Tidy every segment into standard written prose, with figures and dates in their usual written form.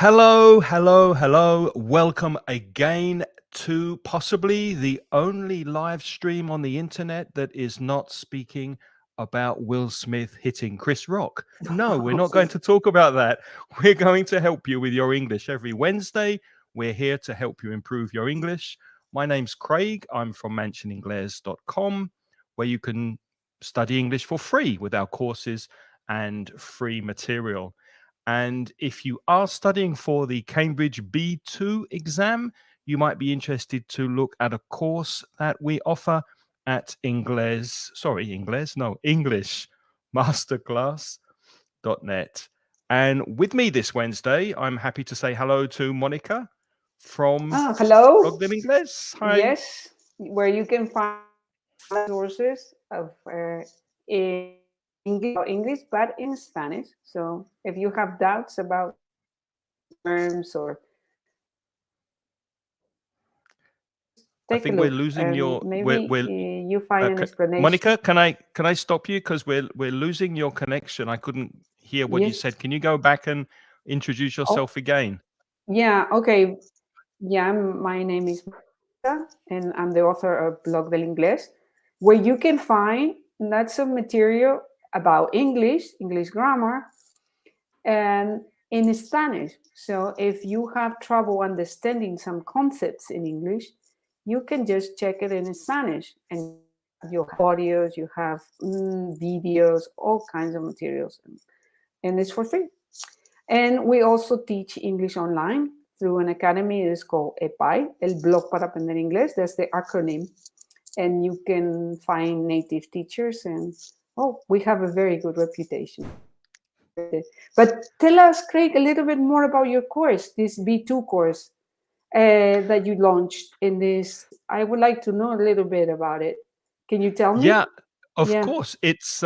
Hello, hello, hello. Welcome again to possibly the only live stream on the internet that is not speaking about Will Smith hitting Chris Rock. No, we're not going to talk about that. We're going to help you with your English every Wednesday. We're here to help you improve your English. My name's Craig. I'm from mansioningles.com, where you can study English for free with our courses and free material. And if you are studying for the Cambridge B2 exam, you might be interested to look at a course that we offer at English Masterclass.net. And with me this Wednesday, I'm happy to say hello to Monica from Hello. Blog del Inglés. Hi. Yes, where you can find sources of English, but in Spanish. So if you have doubts about terms or I take a think we're look, losing and your maybe you find an Monica, explanation. can I stop you because we're losing your connection. I couldn't hear what you Yes. said. Can you go back and introduce Oh, yourself again? yeah. Okay. Yeah. My name is Mónica, and I'm the author of Blog del Inglés, where you can find lots of material about English grammar, and in Spanish. So if you have trouble understanding some concepts in English, you can just check it in Spanish, and you have audios, you have videos, all kinds of materials, and it's for free. And we also teach English online through an academy. It is called EPAI, El Blog para Aprender Inglés. That's the acronym. And you can find native teachers, and we have a very good reputation. But tell us, Craig, a little bit more about your course, this B2 course that you launched in this. I would like to know a little bit about it. Can you tell me? Yeah, of Yeah. course. It's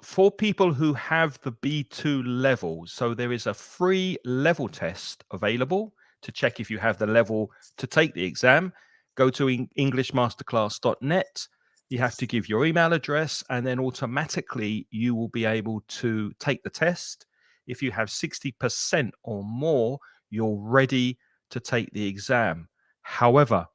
for people who have the B2 level. So there is a free level test available to check if you have the level to take the exam. Go to englishmasterclass.net. You have to give your email address, and then automatically you will be able to take the test. If you have 60% or more, you're ready to take the exam. However,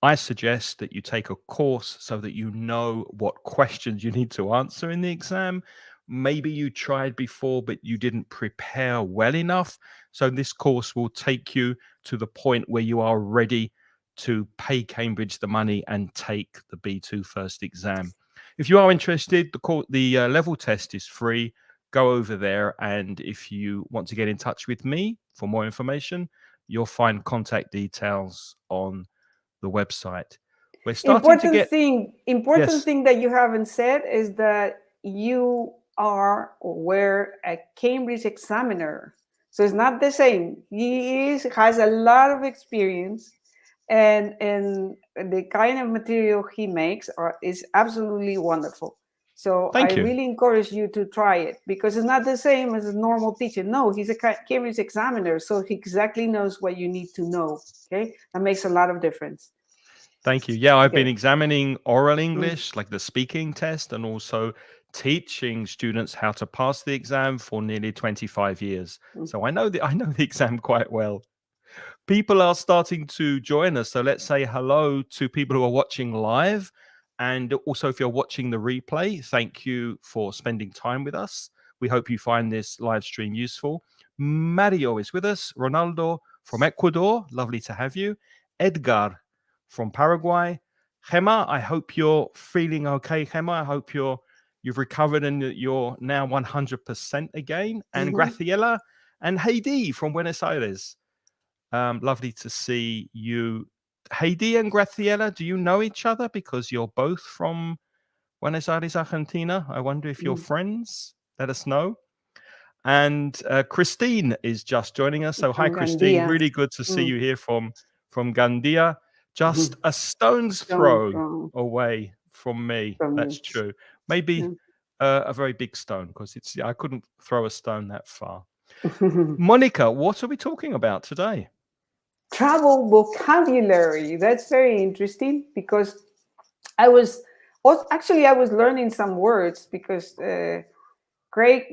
I suggest that you take a course so that you know what questions you need to answer in the exam. Maybe you tried before, but you didn't prepare well enough. So, this course will take you to the point where you are ready to pay Cambridge the money and take the B2 first exam. If you are interested, the level test is free. Go over there. And if you want to get in touch with me for more information, you'll find contact details on the website. We're starting to get Important yes. thing that you haven't said is that you are or were a Cambridge examiner. So it's not the same. Has a lot of experience, and the kind of material he makes is absolutely wonderful. So I Thank you. really encourage you to try it, because it's not the same as a normal teacher. No, he's a Cambridge examiner, so he exactly knows what you need to know. Okay, that makes a lot of difference. Thank you. Yeah, I've been Okay. examining oral Mm, English, like the speaking test, and also teaching students how to pass the exam for nearly 25 years. mm. So I know the exam quite well. People are starting to join us. So let's say hello to people who are watching live. And also, if you're watching the replay, thank you for spending time with us. We hope you find this live stream useful. Mario is with us. Ronaldo from Ecuador. Lovely to have you. Edgar from Paraguay. Gemma, I hope you're feeling okay. Gemma, I hope you've recovered and that you're now 100% again. And Mhm. Graciela and Heidi from Buenos Aires. Lovely to see you. Heidi and Graciela, do you know each other because you're both from Buenos Aires, Argentina? I wonder if you're Mm. friends. Let us know. And Christine is just joining us. So hi, From Christine. Gandia. Really good to see Mm. you here from Gandia, just Mhm. a stone's Stone throw away from me. from That's me. true. Maybe Yeah. a very big stone because I couldn't throw a stone that far. Monica, what are we talking about today? Travel vocabulary. That's very interesting, because I was learning some words, because Craig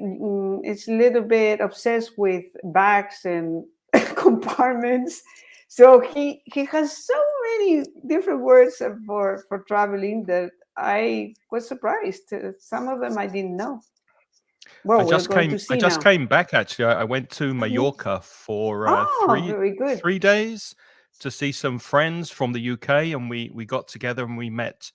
is a little bit obsessed with bags and compartments. So he has so many different words for traveling that I was surprised. Some of them I didn't know. Well, we're going to I see just now. came back actually. I went to Mallorca for Oh, very good. 3 days to see some friends from the UK, and we got together and we met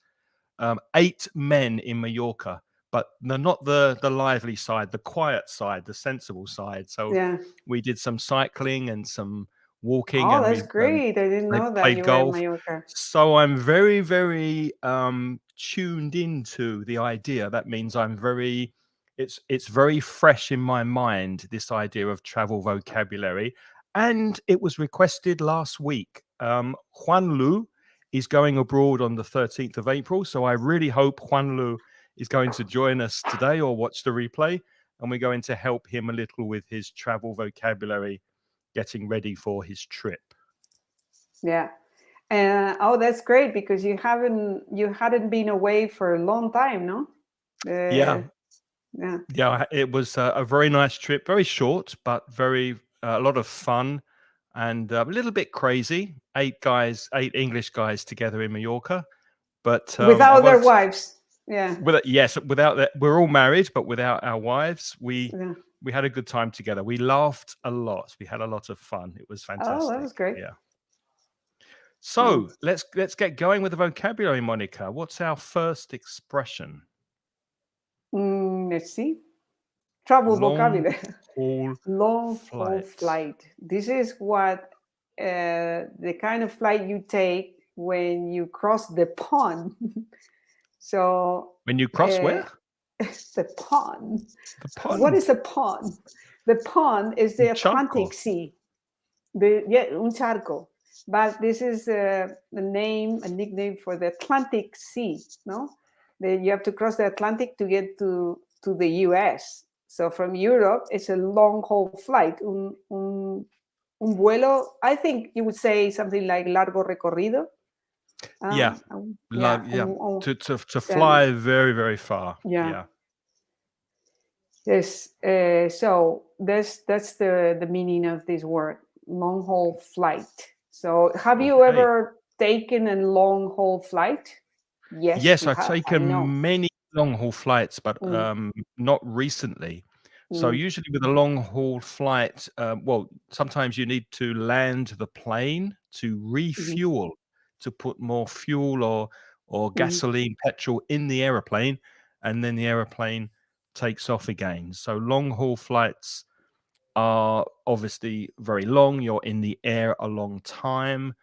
8 men in Mallorca, but not the lively side, the quiet side, the sensible side. So Yeah. we did some cycling and some walking, Oh, and that's great. I didn't they know that played you were in golf. Mallorca. So I'm very, very tuned into the idea. That means I'm very, it's very fresh in my mind, this idea of travel vocabulary. And it was requested last week. Juan Lu is going abroad on the 13th of April. So I really hope Juan Lu is going to join us today or watch the replay. And we're going to help him a little with his travel vocabulary, getting ready for his trip. Yeah. Oh, that's great because you hadn't been away for a long time, no? Yeah. Yeah. Yeah, it was a very nice trip, very short, but very a lot of fun and a little bit crazy. 8 English guys together in Mallorca, but I Without their won't. wives. Yeah. Without that, we're all married, but without our wives, Yeah. we had a good time together. We laughed a lot. We had a lot of fun. It was Oh, that fantastic. was great. Yeah. Oh. So let's get going with the vocabulary, Monica. What's our first expression? Let's see. Travel Long vocabulary. haul Long haul flight. flight. This is what the kind of flight you take when you cross the pond. So When you cross where? the pond. The pond. What is a pond? The pond is the Atlantic Sea. Un charco. But this is a nickname for the Atlantic Sea, no? You have to cross the Atlantic to get to the US. So from Europe, it's a long haul flight. Un vuelo, I think you would say something like largo recorrido. Yeah. To fly very, very far. Yeah. Yes. So that's the meaning of this word, long haul flight. So have you ever taken a long haul flight? Yes, I've taken many long haul flights, but not recently. So usually with a long haul flight, well, sometimes you need to land the plane to refuel, to put more fuel or gasoline, petrol in the aeroplane, and then the aeroplane takes off again. So long haul flights are obviously very long. You're in the air a long time,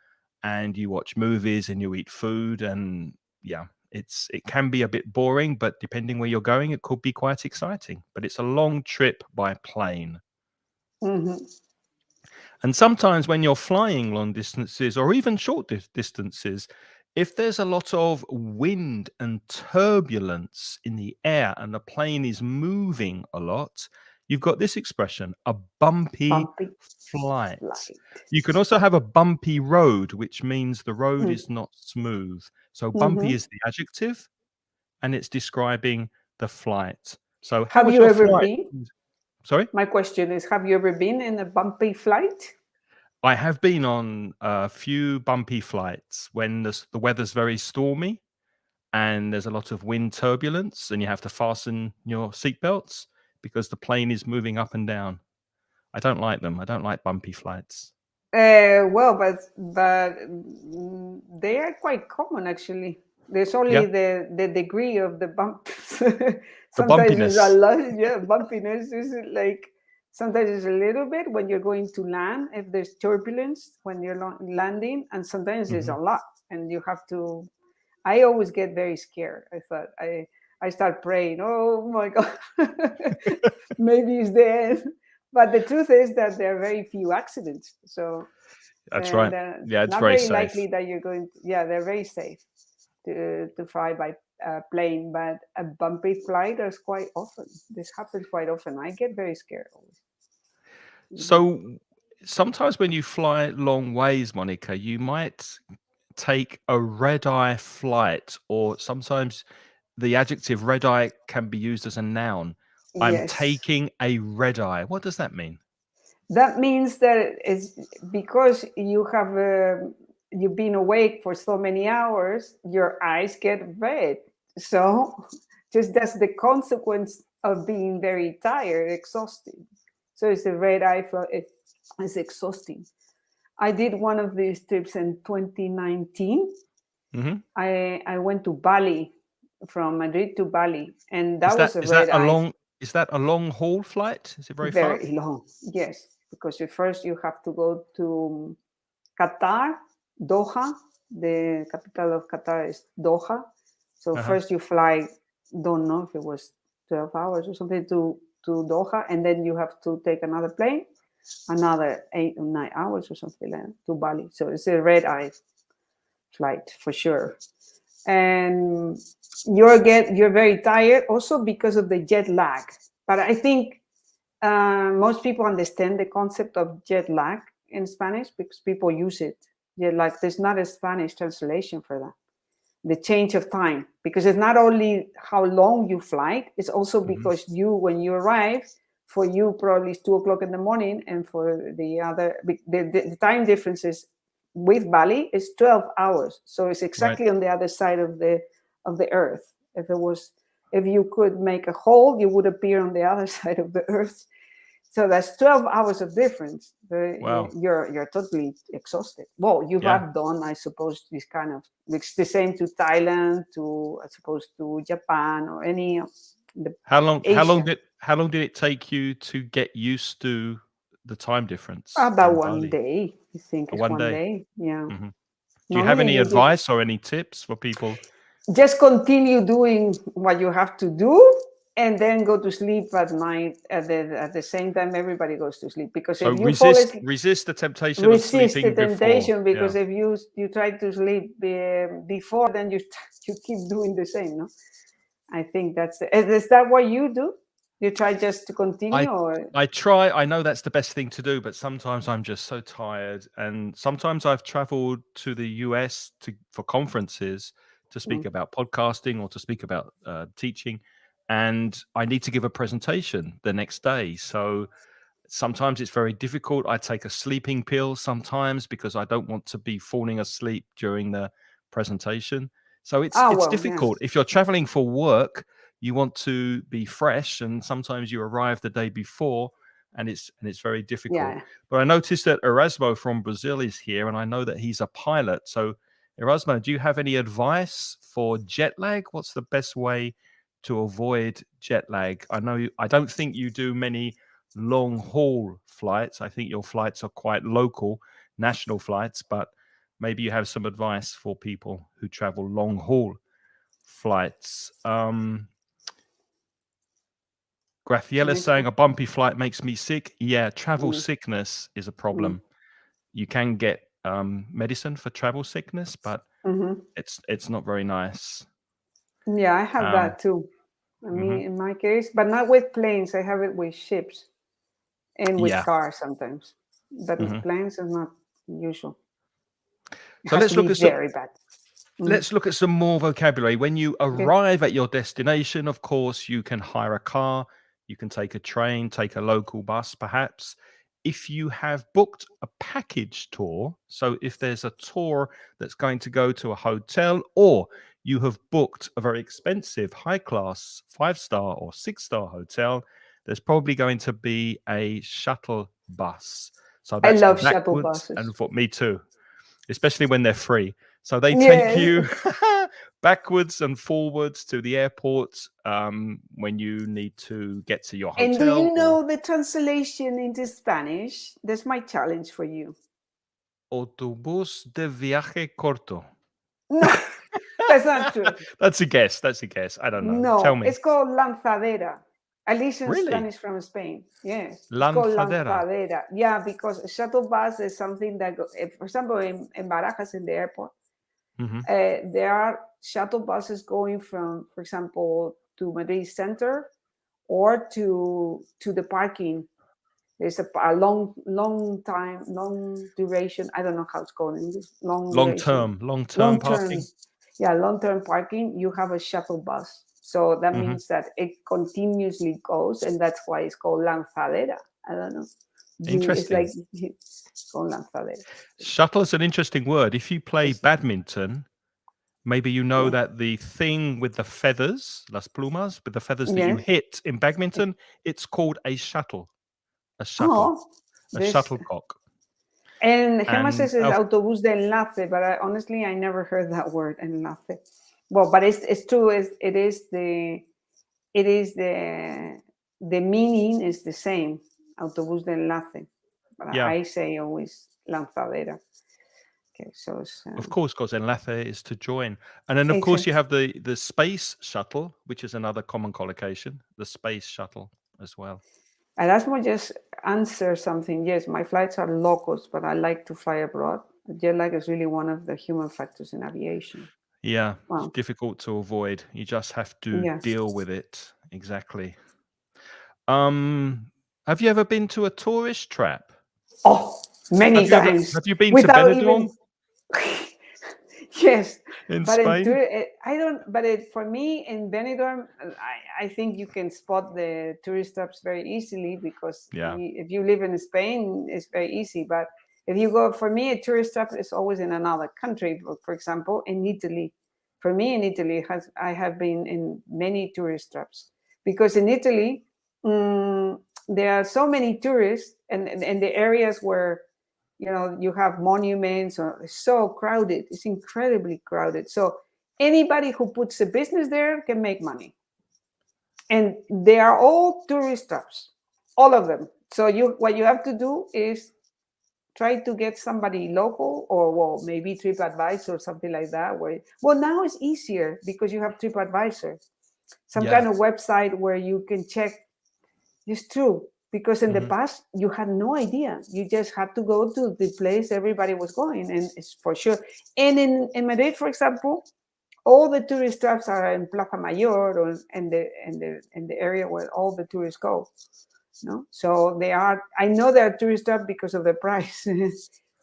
and you watch movies and you eat food, and yeah, it can be a bit boring, but depending where you're going, it could be quite exciting. But it's a long trip by plane. And sometimes when you're flying long distances or even short distances, if there's a lot of wind and turbulence in the air and the plane is moving a lot, you've got this expression, a bumpy flight. You can also have a bumpy road, which means the road is not smooth. So bumpy is the adjective, and it's describing the flight. So how was your flight? Been? Sorry? My question is, have you ever been in a bumpy flight? I have been on a few bumpy flights when the weather's very stormy and there's a lot of wind turbulence and you have to fasten your seatbelts because the plane is moving up and down. I don't like them. I don't like bumpy flights. Well, but they are quite common actually. There's only the degree of the bump. Sometimes it's a lot. Yeah, bumpiness is like sometimes it's a little bit when you're going to land if there's turbulence when you're landing, and sometimes it's a lot, and you have to. I always get very scared. I start praying. Oh my God, maybe it's the end. But the truth is that there are very few accidents. So that's right. Yeah, it's not very safe. Likely that you're going. They're very safe to fly by plane. But a bumpy flight is quite often. This happens quite often. I get very scared always. So sometimes when you fly long ways, Monica, you might take a red-eye flight, or sometimes the adjective red-eye can be used as a noun. I'm Yes. taking a red eye. What does that mean? That means that it's because you've been awake for so many hours, your eyes get red. So just that's the consequence of being very tired, exhausted. So it's a red eye for it. It's exhausting. I did one of these trips in 2019. Hmm. I went to Bali, from Madrid to Bali, and that Is that was a is that red a eye. long is that a long haul flight? Is it very far? Very long, yes, because first you have to go to Qatar, Doha. The capital of Qatar is Doha. So Uh-huh. first you fly, don't know if it was 12 hours or something to Doha, and then you have to take another plane, another 8 or 9 hours or something like that to Bali. So it's a red eye flight for sure. And you're very tired also because of the jet lag. But I think most people understand the concept of jet lag in Spanish because people use it. Jet lag, there's not a Spanish translation for that. The change of time, because it's not only how long you fly, it's also Hmm. because when you arrive, for you probably it's 2 o'clock in the morning, and for the other, the time differences with Bali is 12 hours. So it's Right. exactly on the other side of the earth. If you could make a hole, you would appear on the other side of the earth. So that's 12 hours of difference. Wow. You're totally exhausted. Well, you Yeah. have done, I suppose, this kind of, it's the same to Thailand, to, I suppose, to Japan or any of the How long how long Asia. did how long did it take you to get used to the time difference About in one Bali? day, I think it's One one day. day. Yeah. Hmm. Do you have Normally any you just advice or any tips for people? just continue doing what you have to do, and then go to sleep at night at the same time everybody goes to sleep, because So if you fall asleep, resist the temptation of resist the sleeping before. temptation, Yeah. because if you try to sleep before, then you keep doing the same, no? I think is that what you do? You try just to I continue, or I try. I know that's the best thing to do, but sometimes I'm just so tired. And sometimes I've traveled to the US for conferences to speak mm, about podcasting or to speak about teaching, and I need to give a presentation the next day. So sometimes it's very difficult. I take a sleeping pill sometimes because I don't want to be falling asleep during the presentation. So it's well, yeah, difficult. If you're traveling for work, you want to be fresh, and sometimes you arrive the day before, and it's very difficult. yeah. But I noticed that Erasmo from Brazil is here, and I know that he's a pilot. So Erasmo, do you have any advice for jet lag? What's the best way to avoid jet lag? I don't think you do many long haul flights. I think your flights are quite local, national flights, but maybe you have some advice for people who travel long haul flights. Graciela is Next saying one. a bumpy flight makes me sick. Yeah, travel Mm, sickness is a mm, problem. You can get medicine for travel sickness, but mhm. it's not very nice. Yeah, I have Um, that too. I mhm. mean, in my case, but not with planes. I have it with ships and with Yeah. cars sometimes. But with Mhm. planes, is not usual. It So has to let's be look at some very bad. Mm, Let's look at some more vocabulary. When you okay. arrive at your destination, of course, you can hire a car, you can take a train, take a local bus, perhaps. If you have booked a package tour, so if there's a tour that's going to go to a hotel, or you have booked a very expensive, high class, 5-star or 6-star hotel, there's probably going to be a shuttle bus. So I that's love shuttle backwards buses. and for me too, especially when they're free. So they take Yes. you backwards and forwards to the airport when you need to get to your And do hotel you or know the translation into Spanish? That's my challenge for you. autobús de viaje corto. No, that's not true. That's a guess. That's a guess. I don't know. Tell No, me. it's called lanzadera. At least in Really? Spanish from Spain. Yes, it's called Lanzadera. lanzadera. Yeah, because a shuttle bus is something that, for example, in Barajas in the airport, Hmm. there are shuttle buses going from, for example, to Madrid Center or to the parking. There's a long duration. I don't know how it's called in English. Long duration, Long term long term. parking. Yeah, long term parking. You have a shuttle bus. So that Hmm. means that it continuously goes, and that's why it's called lanzadera. I don't know. It's like Interesting. it's called lanzadera. Shuttle is an interesting word. If you play It's, badminton, maybe you know yeah. that the thing with the feathers, las plumas, with the feathers that you Yes. hit in badminton, it's called a shuttle, a shuttle, Oh, a this. shuttlecock. And Gemma And says it's autobús de enlace, but honestly, I never heard that word, enlace. Well, but it's true. It is the meaning is the same, autobús de enlace. But yeah, I say always lanzadera. Okay, so it's of course, because enlace is to join. And then, of course, you exactly. have the space shuttle, which is another common collocation, the space shuttle as well. Erasmo just answer something. Yes, my flights are low cost, but I like to fly abroad. Jet lag is really one of the human factors in aviation. Yeah, it's Wow. difficult to avoid. You just have to Yes. deal with it. Exactly. Um, have you ever been to a tourist trap? Oh, many times Have you been to without even. Benidorm Yes, in but Spain? I don't. But for me in Benidorm, I think you can spot the tourist traps very easily because Yeah. if you live in Spain, it's very easy. But if you go, for me, a tourist trap is always in another country. For example, in Italy. For me, in Italy, I have been in many tourist traps because in Italy, there are so many tourists, and the areas where you have monuments, or it's so crowded, it's incredibly crowded. So anybody who puts a business there can make money, and they are all tourist traps, all of them. So what you have to do is try to get somebody local, or well, maybe TripAdvisor or something like that, where well, now it's easier because you have TripAdvisor, some Yeah. kind of website where you can check. It's true, because in the Hmm. past you had no idea. You just had to go to the place everybody was going, and it's for sure. And in Madrid, for example, all the tourist traps are in Plaza Mayor, or in the area where all the tourists go. No, so they are. I know they are tourist traps because of the price.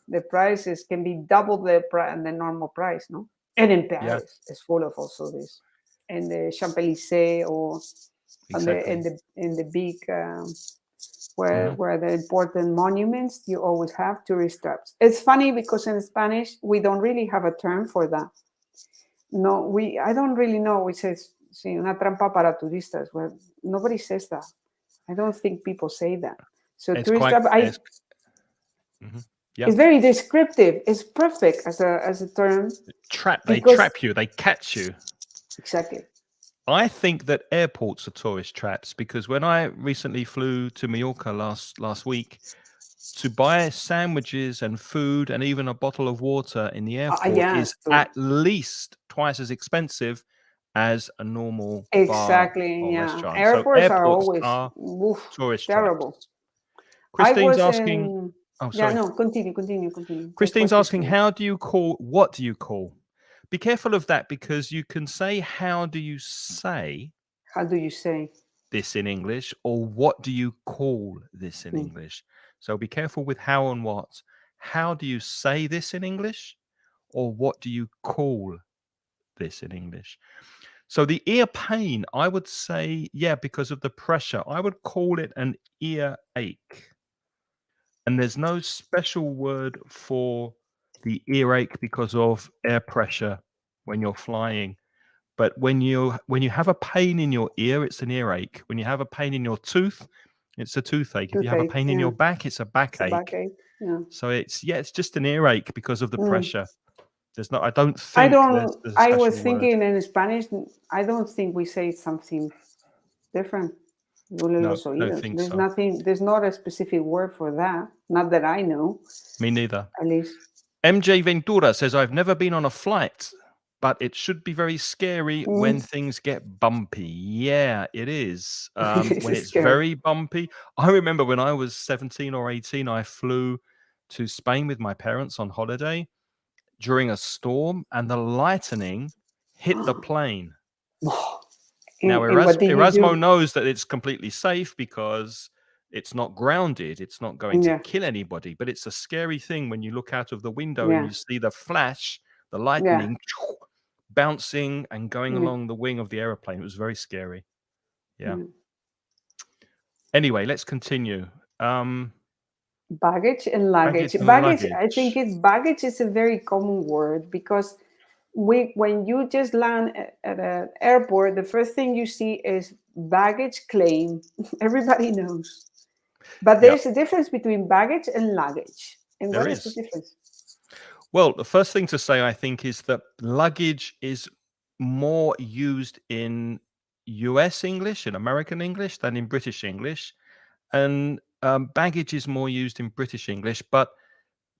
The prices can be double the normal price. No, and in Yeah, Paris, it's full of also this, and the Champs Elysees, or on the exactly. in the big Hmm. where the important monuments, you always have tourist traps. It's funny because in Spanish we don't really have a term for that. No, I don't really know. We say sí, una trampa para turistas. Well, nobody says that. I don't think people say that. So It's tourist quite. trap, Mhm. Yeah. it's very descriptive. It's perfect as a term They because trap you. They catch you. exactly. I think that airports are tourist traps because when I recently flew to Mallorca last week, to buy sandwiches and food and even a bottle of water in the airport is Yes, at too. least twice as expensive as a normal bar Exactly. or Yeah, restaurant. So airports are airports always are oof, tourist terrible. traps. I Christine's was asking, in. oh, Yeah, sorry. no, continue. Take Christine's what you asking, say. what do you call? Be careful of that because you can say, how do you say How do you say? this in English, or what do you call this in Hmm. English? So be careful with how and what. How do you say this in English, or what do you call this in English? So the ear pain, I would say, yeah, because of the pressure, I would call it an ear ache. And there's no special word for the earache because of air pressure when you're flying. But when you have a pain in your ear, it's an earache. When you have a pain in your tooth, it's a toothache. If you have a Toothache. pain in Yeah, your back, it's a it's a backache. backache. Yeah. So it's just an earache because of the Mm. pressure. There's not I don't I think don't. there's a I was special word. thinking in Spanish. I don't think we say something different. Duele No, los don't oídos. think There's so. nothing. There's not a specific word for that. Not that I know, Me neither. at least. MJ Ventura says, I've never been on a flight, but it should be very scary when Mm. things get bumpy. Yeah, it is. This When is it's scary. very bumpy. I remember when I was 17 or 18, I flew to Spain with my parents on holiday during a storm, and the lightning hit the plane. Now, And what did you Erasmo do? knows that it's completely safe because it's not grounded. It's not going to Yeah, kill anybody, but it's a scary thing when you look out of the window and yeah, you see the flash, the yeah. lightning bouncing and going Mm. along the wing of the aeroplane. It was very scary. Yeah. Mm. Anyway, let's continue. Baggage and luggage. Baggage and Baggage, I think luggage. baggage is a very common word because when you just land at an airport, the first thing you see is baggage claim. Everybody knows. But Yeah, there's a difference between baggage and luggage. And there what is the is. difference? Well, the first thing to say, I think, is that luggage is more used in US English, in American English, than in British English. And baggage is more used in British English, but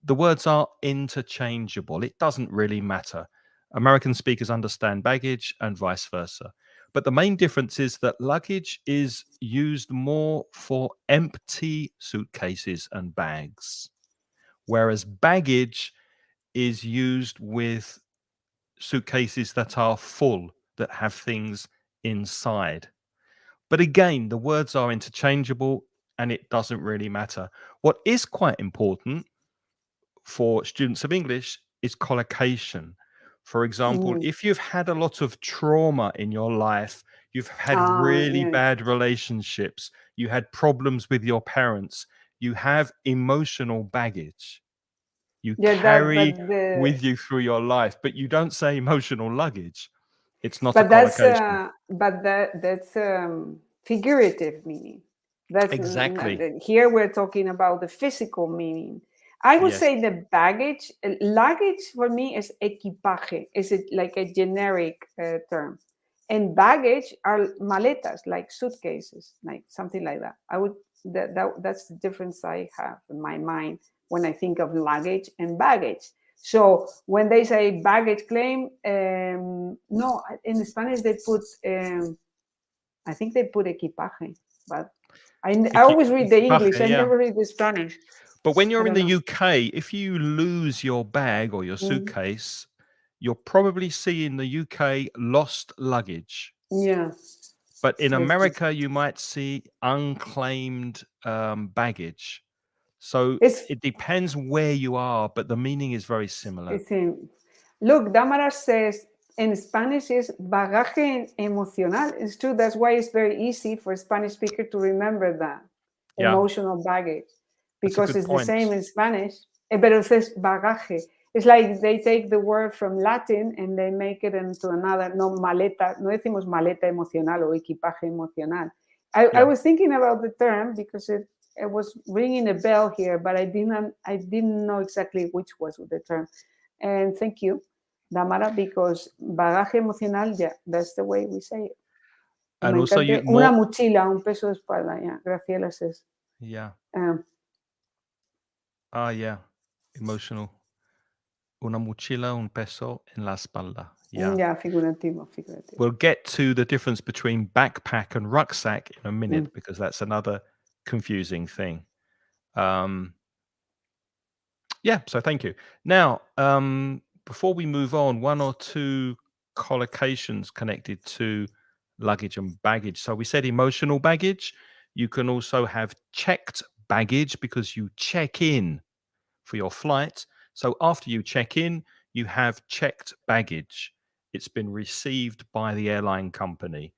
the words are interchangeable. It doesn't really matter. American speakers understand baggage and vice versa. But the main difference is that luggage is used more for empty suitcases and bags, whereas baggage is used with suitcases that are full, that have things inside. But again, the words are interchangeable and it doesn't really matter. What is quite important for students of English is collocation. For example, Mm. if you've had a lot of trauma in your life, you've had really Yeah. bad relationships, you had problems with your parents, you have emotional baggage you Yeah, carry with you through your life, but you don't say emotional luggage. It's not a collocation. but that's figurative meaning. That's Exactly. here we're talking about the physical meaning. I would Yes. say the baggage, luggage for me is equipaje. Is it like a generic term? And baggage are maletas, like suitcases, like something like that. I would that's the difference I have in my mind when I think of luggage and baggage. So when they say baggage claim, no, in Spanish they put, I think they put equipaje, but I always read the English. Equipaje, I yeah. never read the Spanish. But when I you're in don't the know. UK, if you lose your bag or your Mm, suitcase, you'll probably see in the UK lost luggage. yeah, But in that's true. America, you might see unclaimed baggage. So It's it depends where you are, but the meaning is very similar. it's in. Look, Damara says in Spanish is bagaje emocional. It's true. That's why it's very easy for a Spanish speaker to remember that Yeah, emotional baggage that's a because good it's the point. same in Spanish. Pero it says bagaje. It's like they take the word from Latin and they make it into another. No maleta. No decimos maleta emocional o equipaje emocional. I Yeah. was thinking about the term because it was ringing a bell here, but I didn't know exactly which was the term. And thank you, Damara, because bagaje emocional, yeah, that's the way we say it. And Me also you encanta. Una more mochila, un peso de espalda. Yeah, Graciela says. yeah. Um, Yeah. Emotional. Una mochila, un peso en la espalda. Yeah. yeah, figurativo. We'll get to the difference between backpack and rucksack in a minute because that's another confusing thing. Yeah, so thank you. Now, before we move on, one or two collocations connected to luggage and baggage. So we said emotional baggage. You can also have checked baggage because you check in for your flight. So after you check in, you have checked baggage. It's been received by the airline company.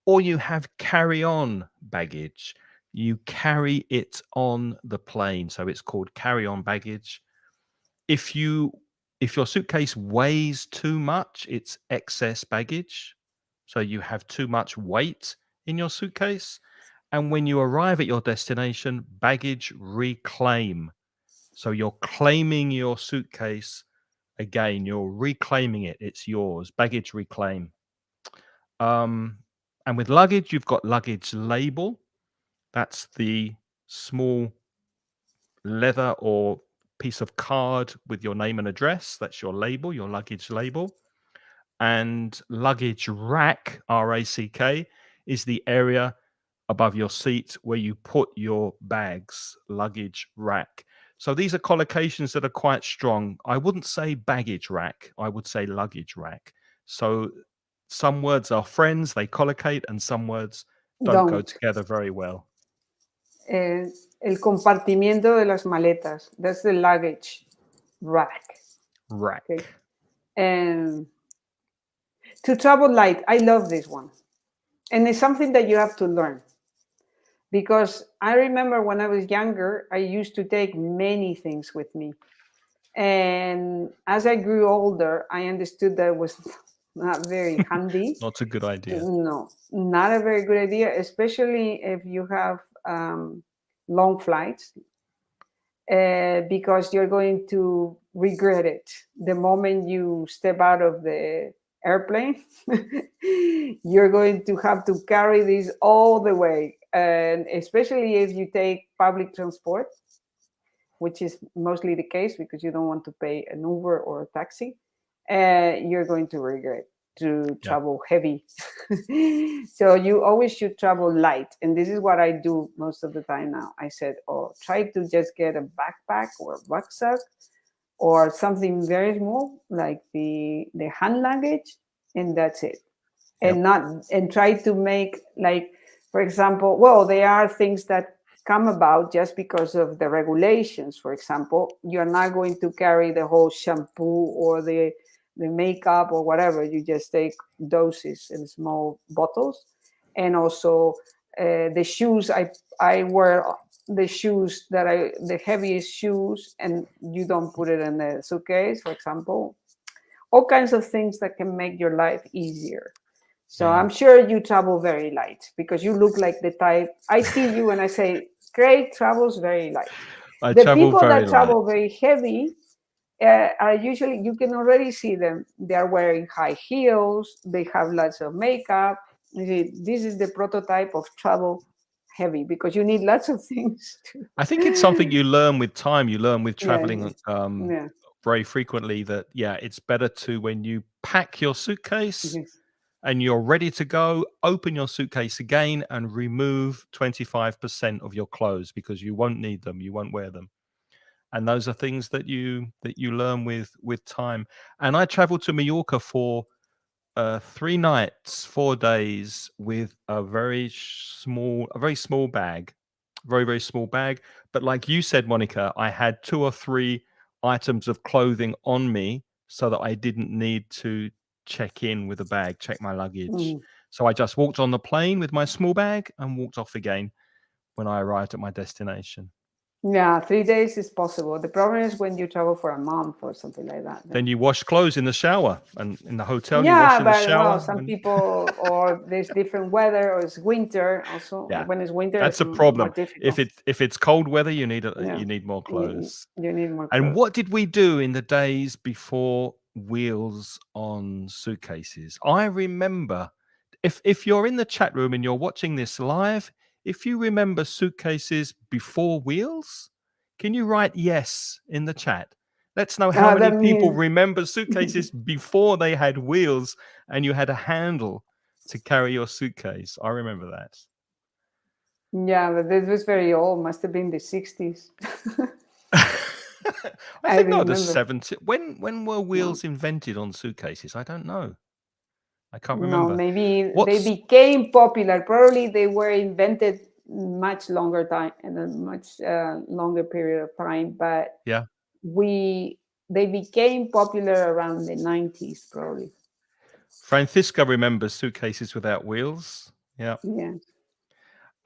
Or you have carry-on baggage. You carry it on the plane. So it's called carry-on baggage. If your suitcase weighs too much, it's excess baggage. So you have too much weight in your suitcase. And when you arrive at your destination, baggage reclaim. So you're claiming your suitcase again. You're reclaiming it. It's yours. Baggage reclaim. And with luggage, you've got luggage label. That's the small leather or piece of card with your name and address. That's your label, your luggage label. And luggage rack, RACK, is the area above your seat where you put your bags, luggage rack. So these are collocations that are quite strong. I wouldn't say baggage rack, I would say luggage rack. So some words are friends, they collocate, and some words don't go don't. together very well. El compartimiento de las maletas. That's the luggage rack. Rack. Okay. And To travel light, I love this one. And it's something that you have to learn. Because I remember when I was younger, I used to take many things with me. And as I grew older, I understood that it was not very handy. Not a good idea. No, not a very good idea, especially if you have long flights, because you're going to regret it the moment you step out of the airplane. You're going to have to carry this all the way, and especially if you take public transport, which is mostly the case because you don't want to pay an Uber or a taxi, you're going to regret to travel heavy. So you always should travel light. And this is what I do most of the time now. I said, try to just get a backpack or a rucksack or something very small like the hand luggage, and that's it. And try to make, like, for example, well, there are things that come about just because of the regulations. For example, you're not going to carry the whole shampoo or the makeup or whatever. You just take doses in small bottles. And also the shoes, I wear the shoes the heaviest shoes, and you don't put it in the suitcase, for example. All kinds of things that can make your life easier. So I'm sure you travel very light because you look like the type. I see you and I say, Craig travels very light. The people that travel very heavy are usually, you can already see them. They are wearing high heels. They have lots of makeup. You see, this is the prototype of travel heavy because you need lots of things. I think it's something you learn with time. You learn with traveling very frequently that, it's better to, when you pack your suitcase and you're ready to go, open your suitcase again and remove 25% of your clothes because you won't need them. You won't wear them. And those are things that you learn with time. And I traveled to Mallorca for 3 nights, 4 days with a very small bag, very small bag. But like you said, Monica, I had 2 or 3 items of clothing on me so that I didn't need to check in with a bag, check my luggage. So I just walked on the plane with my small bag and walked off again when I arrived at my destination. Yeah, 3 days is possible. The problem is when you travel for a month or something like that. Then you wash clothes in the shower, and in the hotel you wash in the shower. Well, some people, or there's different weather, or it's winter also. Yeah, when it's winter, that's it's a problem. more difficult. If it's cold weather, you need more clothes. You need more clothes. And what did we do in the days before wheels on suitcases? I remember, if you're in the chat room and you're watching this live, if you remember suitcases before wheels, can you write yes in the chat? Let's know how many people remember suitcases before they had wheels and you had a handle to carry your suitcase. I remember that. Yeah, but this was very old. Must have been the 60s. I think the 70s. When were wheels invented on suitcases? I don't know. I can't remember. No, maybe they became popular. Probably they were invented much longer time and a much longer period of time. But they became popular around the 90s, probably. Francisca remembers suitcases without wheels. Yeah.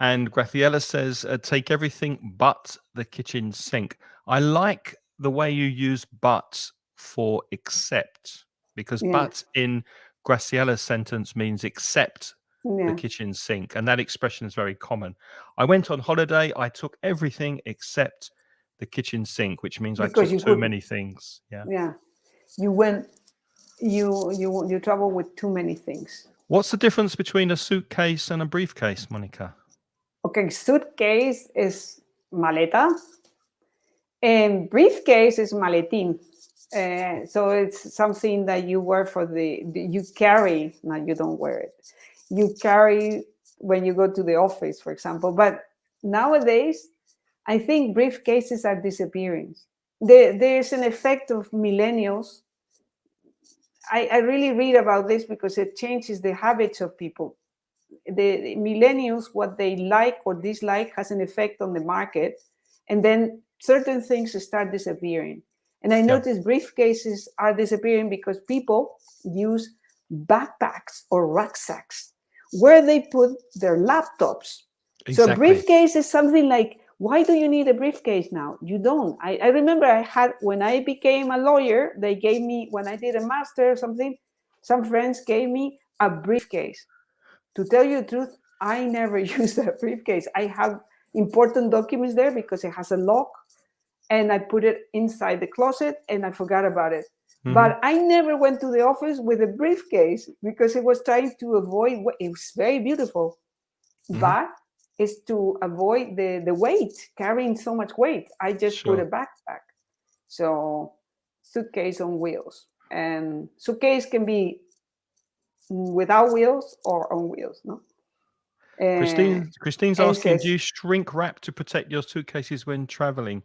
And Graciela says, take everything but the kitchen sink. I like the way you use but for except, because but in Graciela's sentence means except the kitchen sink. And that expression is very common. I went on holiday. I took everything except the kitchen sink, which means because I took too many things. Yeah. You travel with too many things. What's the difference between a suitcase and a briefcase, Monica? Okay, suitcase is maleta, and briefcase is maletín. So it's something that you wear you carry. Now you don't wear it. You carry when you go to the office, for example. But nowadays, I think briefcases are disappearing. There's an effect of millennials. I really read about this because it changes the habits of people. The millennials, what they like or dislike has an effect on the market, and then certain things start disappearing. And I noticed briefcases are disappearing because people use backpacks or rucksacks where they put their laptops. So a Exactly. briefcase is something like, why do you need a briefcase now? You don't. I remember I had, when I became a lawyer, they gave me, when I did a master or something, some friends gave me a briefcase. To tell you the truth, I never used a briefcase. I have important documents there because it has a lock, and I put it inside the closet and I forgot about it. But I never went to the office with a briefcase because it was trying to avoid, it was very beautiful, but it's to avoid the weight, carrying so much weight. I just put a Sure. backpack. So suitcase on wheels. And suitcase can be without wheels or on wheels, no? Christine's And asking, do says, you shrink wrap to protect your suitcases when traveling?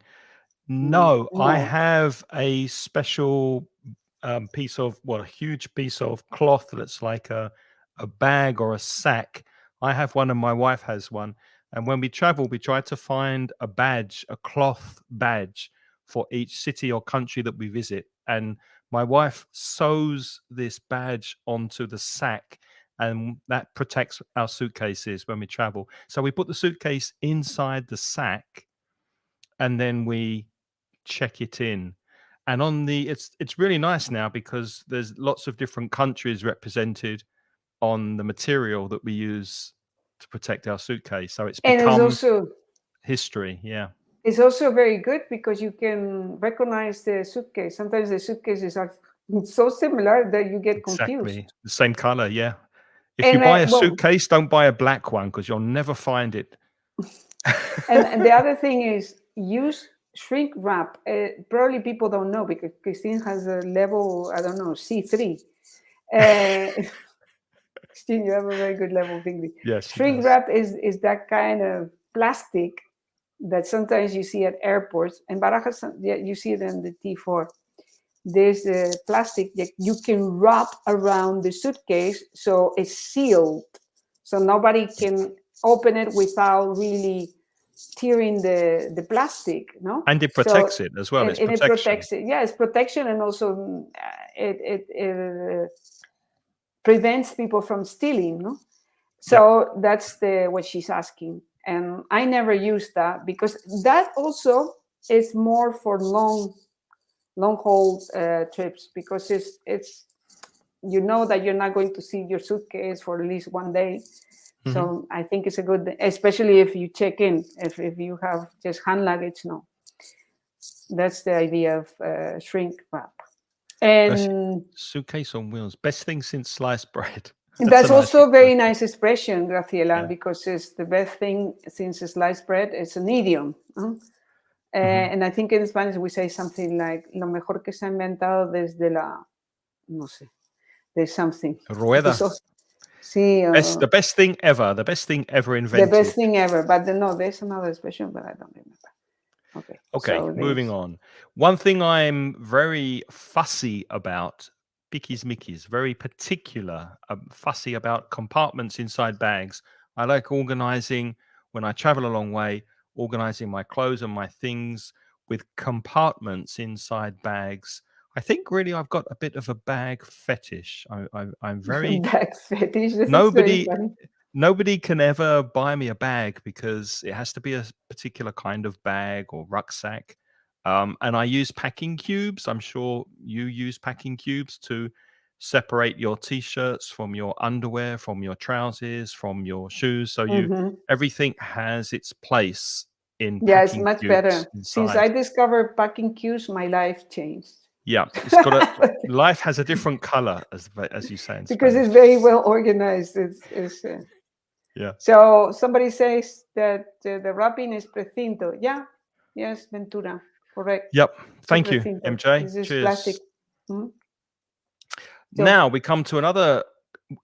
No, I no. have a special piece of, well, a huge piece of cloth that's like a bag or a sack. I have one and my wife has one. And when we travel, we try to find a badge, a cloth badge for each city or country that we visit. And my wife sews this badge onto the sack, and that protects our suitcases when we travel. So we put the suitcase inside the sack, and then we check it in. And on the it's really nice now because there's lots of different countries represented on the material that we use to protect our suitcase. So it's And become history. Yeah, it's also very good because you can recognize the suitcase. Sometimes the suitcases are so similar that you get confused. exactly. The same color. Yeah. If you And buy a well, suitcase, don't buy a black one because you'll never find it. and the other thing is use shrink wrap. Probably people don't know because Christine has a level, I don't know, C3. Christine, you have a very good level of English. Yes, she Shrink does. wrap is that kind of plastic that sometimes you see at airports. And Barajas, you see it in the T4. There's a plastic that you can wrap around the suitcase so it's sealed. So nobody can open it without really tearing the plastic, no? And it So, protects it as well. It's and it protection. protects it. Yeah, it's protection, and also it prevents people from stealing, no? Yep. So that's what she's asking. And I never use that because that also is more for long haul trips, because it's you know that you're not going to see your suitcase for at least one day. So I think it's a good, especially if you check in, if you have just hand luggage. No, that's the idea of shrink wrap. And Suitcase on wheels. Best thing since sliced bread. That's a that's nice also a very expression. nice expression, Graciela, Yeah. because it's the best thing since sliced bread. It's an idiom. And I think in Spanish we say something like lo mejor que se ha inventado desde la, no sé, there's something. Rueda. Sí, The best thing ever. The best thing ever the invented. best thing ever. But no, there's another expression, but I don't remember. Okay. Okay, So moving there's, on. One thing I'm very fussy about, pickies mickeys, very particular, fussy about compartments inside bags. I like organizing, when I travel a long way, organizing my clothes and my things with compartments inside bags. I think really I've got a bit of a bag fetish. I'm very, bag fetish. This is very nobody funny. nobody can ever buy me a bag because it has to be a particular kind of bag or rucksack. And I use packing cubes. I'm sure you use packing cubes to separate your t-shirts from your underwear, from your trousers, from your shoes. So everything has its place in Yeah, it's packing much cubes better. Since inside. I discovered packing cues, my life changed. Yeah, it's got a life has a different color, as you say in Because Spanish. it's very well organized. Yeah. So somebody says that the wrapping is precinto. Yeah, yes, Ventura, correct. Yep. Sí, Thank you, precinto. MJ. This is plastic. Cheers. Mhm. So Now we come to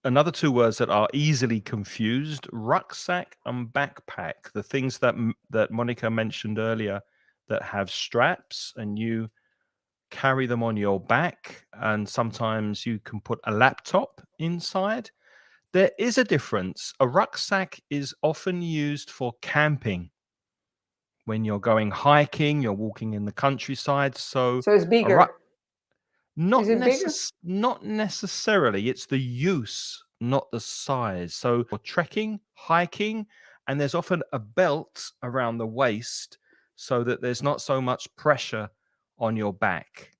another two words that are easily confused: rucksack and backpack. The things that Monica mentioned earlier that have straps, and you carry them on your back, and sometimes you can put a laptop inside. There is a difference. A rucksack is often used for camping. When you're going hiking, you're walking in the countryside. So it's a ruck bigger. Not Is it bigger? not necessarily. It's the use, not the size. So for trekking, hiking, and there's often a belt around the waist so that there's not so much pressure on your back.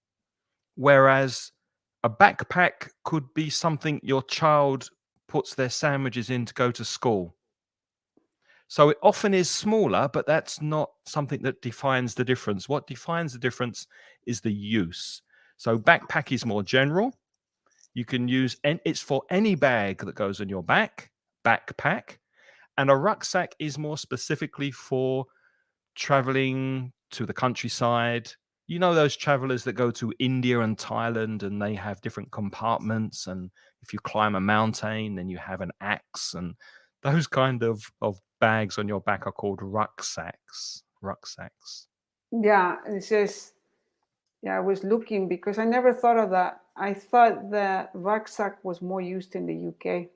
Whereas a backpack could be something your child puts their sandwiches in to go to school. So it often is smaller, but that's not something that defines the difference. What defines the difference is the use. So backpack is more general. You can use, and it's for any bag that goes on your back, backpack. And a rucksack is more specifically for traveling to the countryside. You know, those travelers that go to India and Thailand and they have different compartments. And if you climb a mountain, then you have an axe. And those kind of bags on your back are called rucksacks. Rucksacks. Yeah, it says. Yeah, I was looking because I never thought of that. I thought that rucksack was more used in the UK.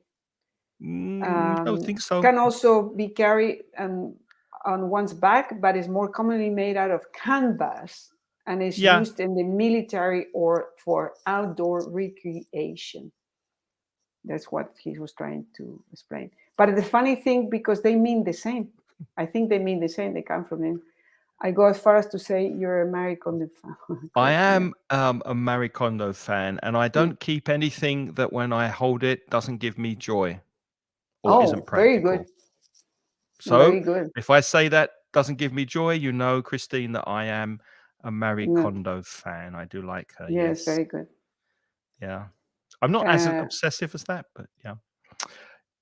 I don't think so. Can also be carried on one's back, but is more commonly made out of canvas and is Yeah. used in the military or for outdoor recreation. That's what he was trying to explain. But the funny thing, because they mean the same. I think they mean the same. They come from him. I go as far as to say you're a Marie Kondo fan. I am a Marie Kondo fan, and I don't keep anything that when I hold it doesn't give me joy or isn't Very good. practical. So Very good. if I say that doesn't give me joy, you know, Christine, that I am a Marie No. Kondo fan. I do like her. Yes, Yes. very good. Yeah. I'm not as obsessive as that, but yeah.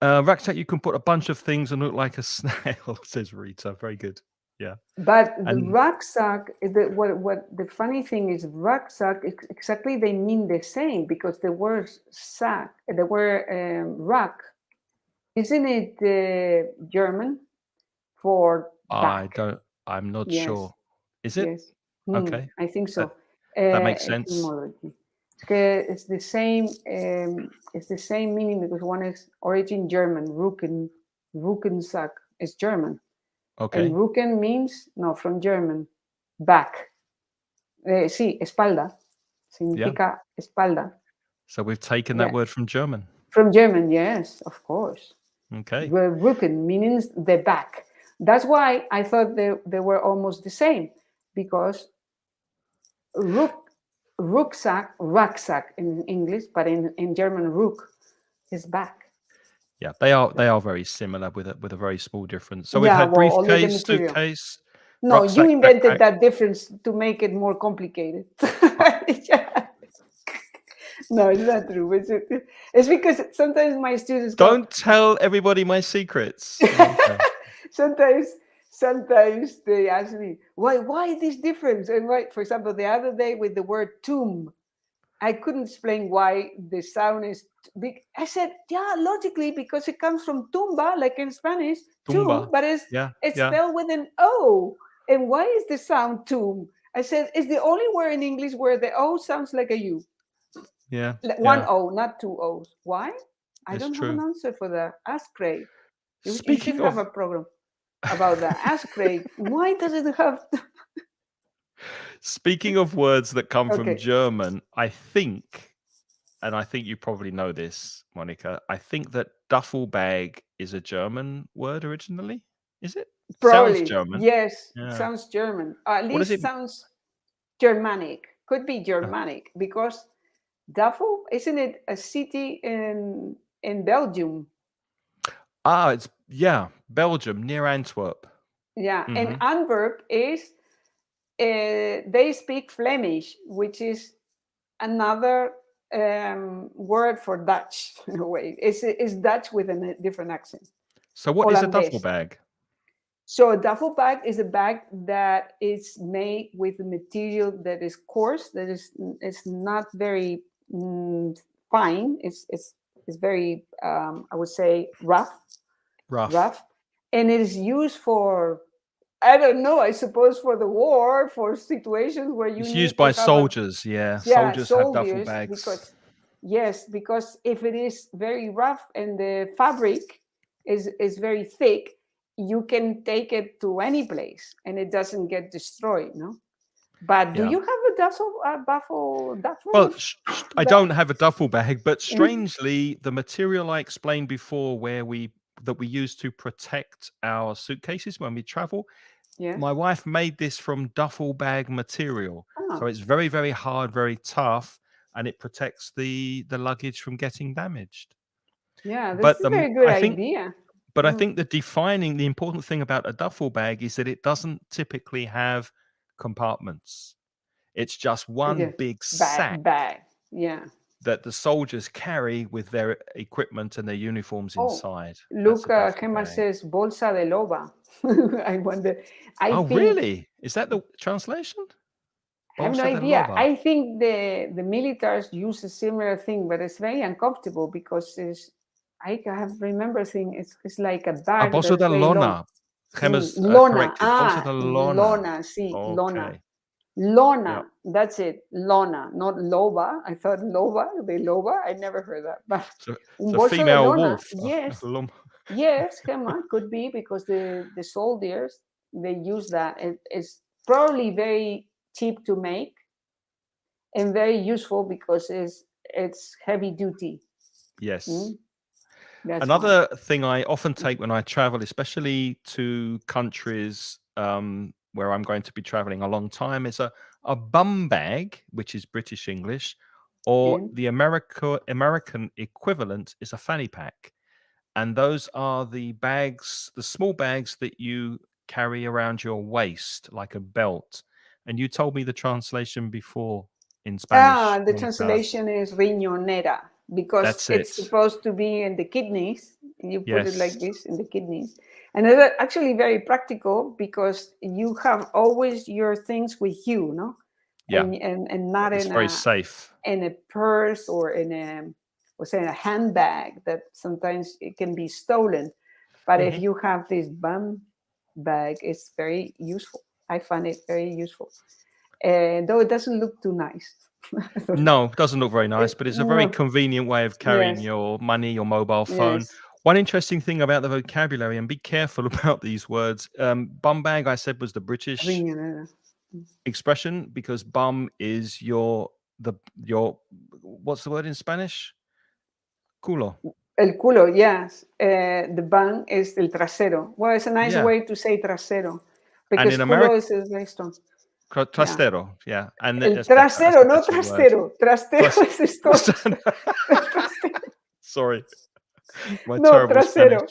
Rucksack, you can put a bunch of things and look like a snail, says Rita. Very good. Yeah. But the rucksack, what the funny thing is, rucksack, exactly they mean the same, because the word sack, the word ruck, isn't it German for back? I'm not Yes. sure. Is it? Yes. Okay. I think so. That makes sense. Etymology. It's the same. It's the same meaning, because one is origin German. Rucksack is German. Okay. And Rücken means, no, from German, back. Sí, espalda. Significa espalda. So we've taken that word from German. From German, yes, of course. Okay. Rücken means the back. That's why I thought they were almost the same, because rucksack in English, but in German, Ruck is back. Yeah, they are very similar with a very small difference. So we've had briefcase, suitcase. No, rucksack, you invented backpack. that difference to make it more complicated. No, it's not true. It's because sometimes my students don't tell everybody my secrets. Sometimes they ask me, why this difference? And for example, the other day with the word tomb, I couldn't explain why the sound is big. I said, yeah, logically, because it comes from tumba, like in Spanish, tomb, but it's spelled with an O. And why is the sound tomb? I said, it's the only word in English where the O sounds like a U. Yeah. One O, not two O's. Why? I don't true. have an answer for that. Ask Craig. You Speaking should have a program about that. Ask Craig. Why does it have... Speaking of words that come from German, I think you probably know this, Monica, I think that duffel bag is a German word originally. Is it? Probably. Sounds German. Yes, sounds German. At least sounds Germanic. Could be Germanic, because Duffel, isn't it a city in Belgium? It's Belgium, near Antwerp. Yeah, and Antwerp is, they speak Flemish, which is another word for Dutch in a way. It's Dutch with a different accent. So what is a duffel bag? So a duffel bag is a bag that is made with a material that is coarse, that is not very fine. It's very, I would say, rough. And it is used for, I don't know, I suppose for the war, for situations where you it's need used to by have soldiers. Soldiers have duffel bags. Because if it is very rough and the fabric is very thick, you can take it to any place and it doesn't get destroyed, no? But do you have a duffel? Well, I Bag? don't have a duffel bag, but Mhm. strangely, the material I explained before, that we use to protect our suitcases when we travel, Yeah. my wife made this from duffel bag material, so Oh, it's very, very hard, very tough, and it protects the luggage from getting damaged. yeah. This But is a very good I think, idea. I Mm. think the important thing about a duffel bag is that it doesn't typically have compartments. It's just one Okay. big sack Bag. Yeah. that the soldiers carry with their equipment and their uniforms Oh, inside. That's look, a duffel Gemma bag. says bolsa de loba. I wonder. I Oh, think really? Is that the translation? I have no Bolsa de idea. loba. I think the militaries use a similar thing, but it's very uncomfortable because I have remember seeing it's like a Ah, bag bolsa that's de very long. lona. Gemma's Lona. corrected. Bolsa Ah, de lona. lona. See, lona. Okay. Yeah. Lona. That's it. Lona, not loba. I thought loba, the loba. I never heard that. But So it's un a bolso de female lona. wolf. Yes. Yes, Gemma, could be because the soldiers they use that. It's probably very cheap to make and very useful because it's heavy duty. Yes. Mm, that's why. Another thing I often take when I travel, especially to countries where I'm going to be traveling a long time, is a bum bag, which is British English, or Yeah. the American equivalent is a fanny pack. And those are the bags, the small bags that you carry around your waist like a belt. And you told me the translation before in Spanish, The Monica. translation is riñonera because That's it's it. supposed to be in the kidneys. You put it like Yes. this in the kidneys. And it's actually very practical because you have always your things with you, no? Yeah. And not It's very safe. in a purse or in a handbag that sometimes it can be stolen. But if Mhm. you have this bum bag, it's very useful. I find it very useful, though it doesn't look too nice. No, it doesn't look very nice, but it's a very No. convenient way of carrying Yes. your money, your mobile phone. Yes. One interesting thing about the vocabulary, and be careful about these words. Bum bag, I said, was the British Riñonera. expression because bum is your what's the word in Spanish? Culo. El culo, yes. The bun is el trasero. Well, it's a nice Yeah, way to say trasero and because in culo America, is very strong. Yeah. trastero. Yeah, and El that's better. That's trasero, a no better word. trastero. Trastero Tras- es esto. El trasero. Sorry, my No, terrible Spanish. trasero.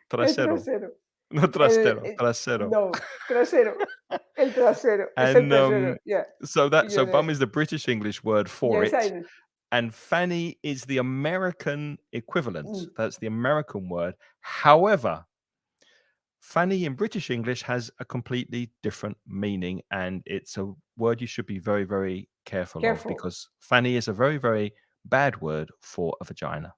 El Trasero, trasero. no trastero, trasero. No, trasero. El trasero. Es el And trasero. Yeah. so Yeah. bum is the British English word for Yes, I it, know. and fanny is the American equivalent. Mm. That's the American word. However, fanny in British English has a completely different meaning, and it's a word you should be very, very careful of Careful. because fanny is a very, very bad word for a vagina.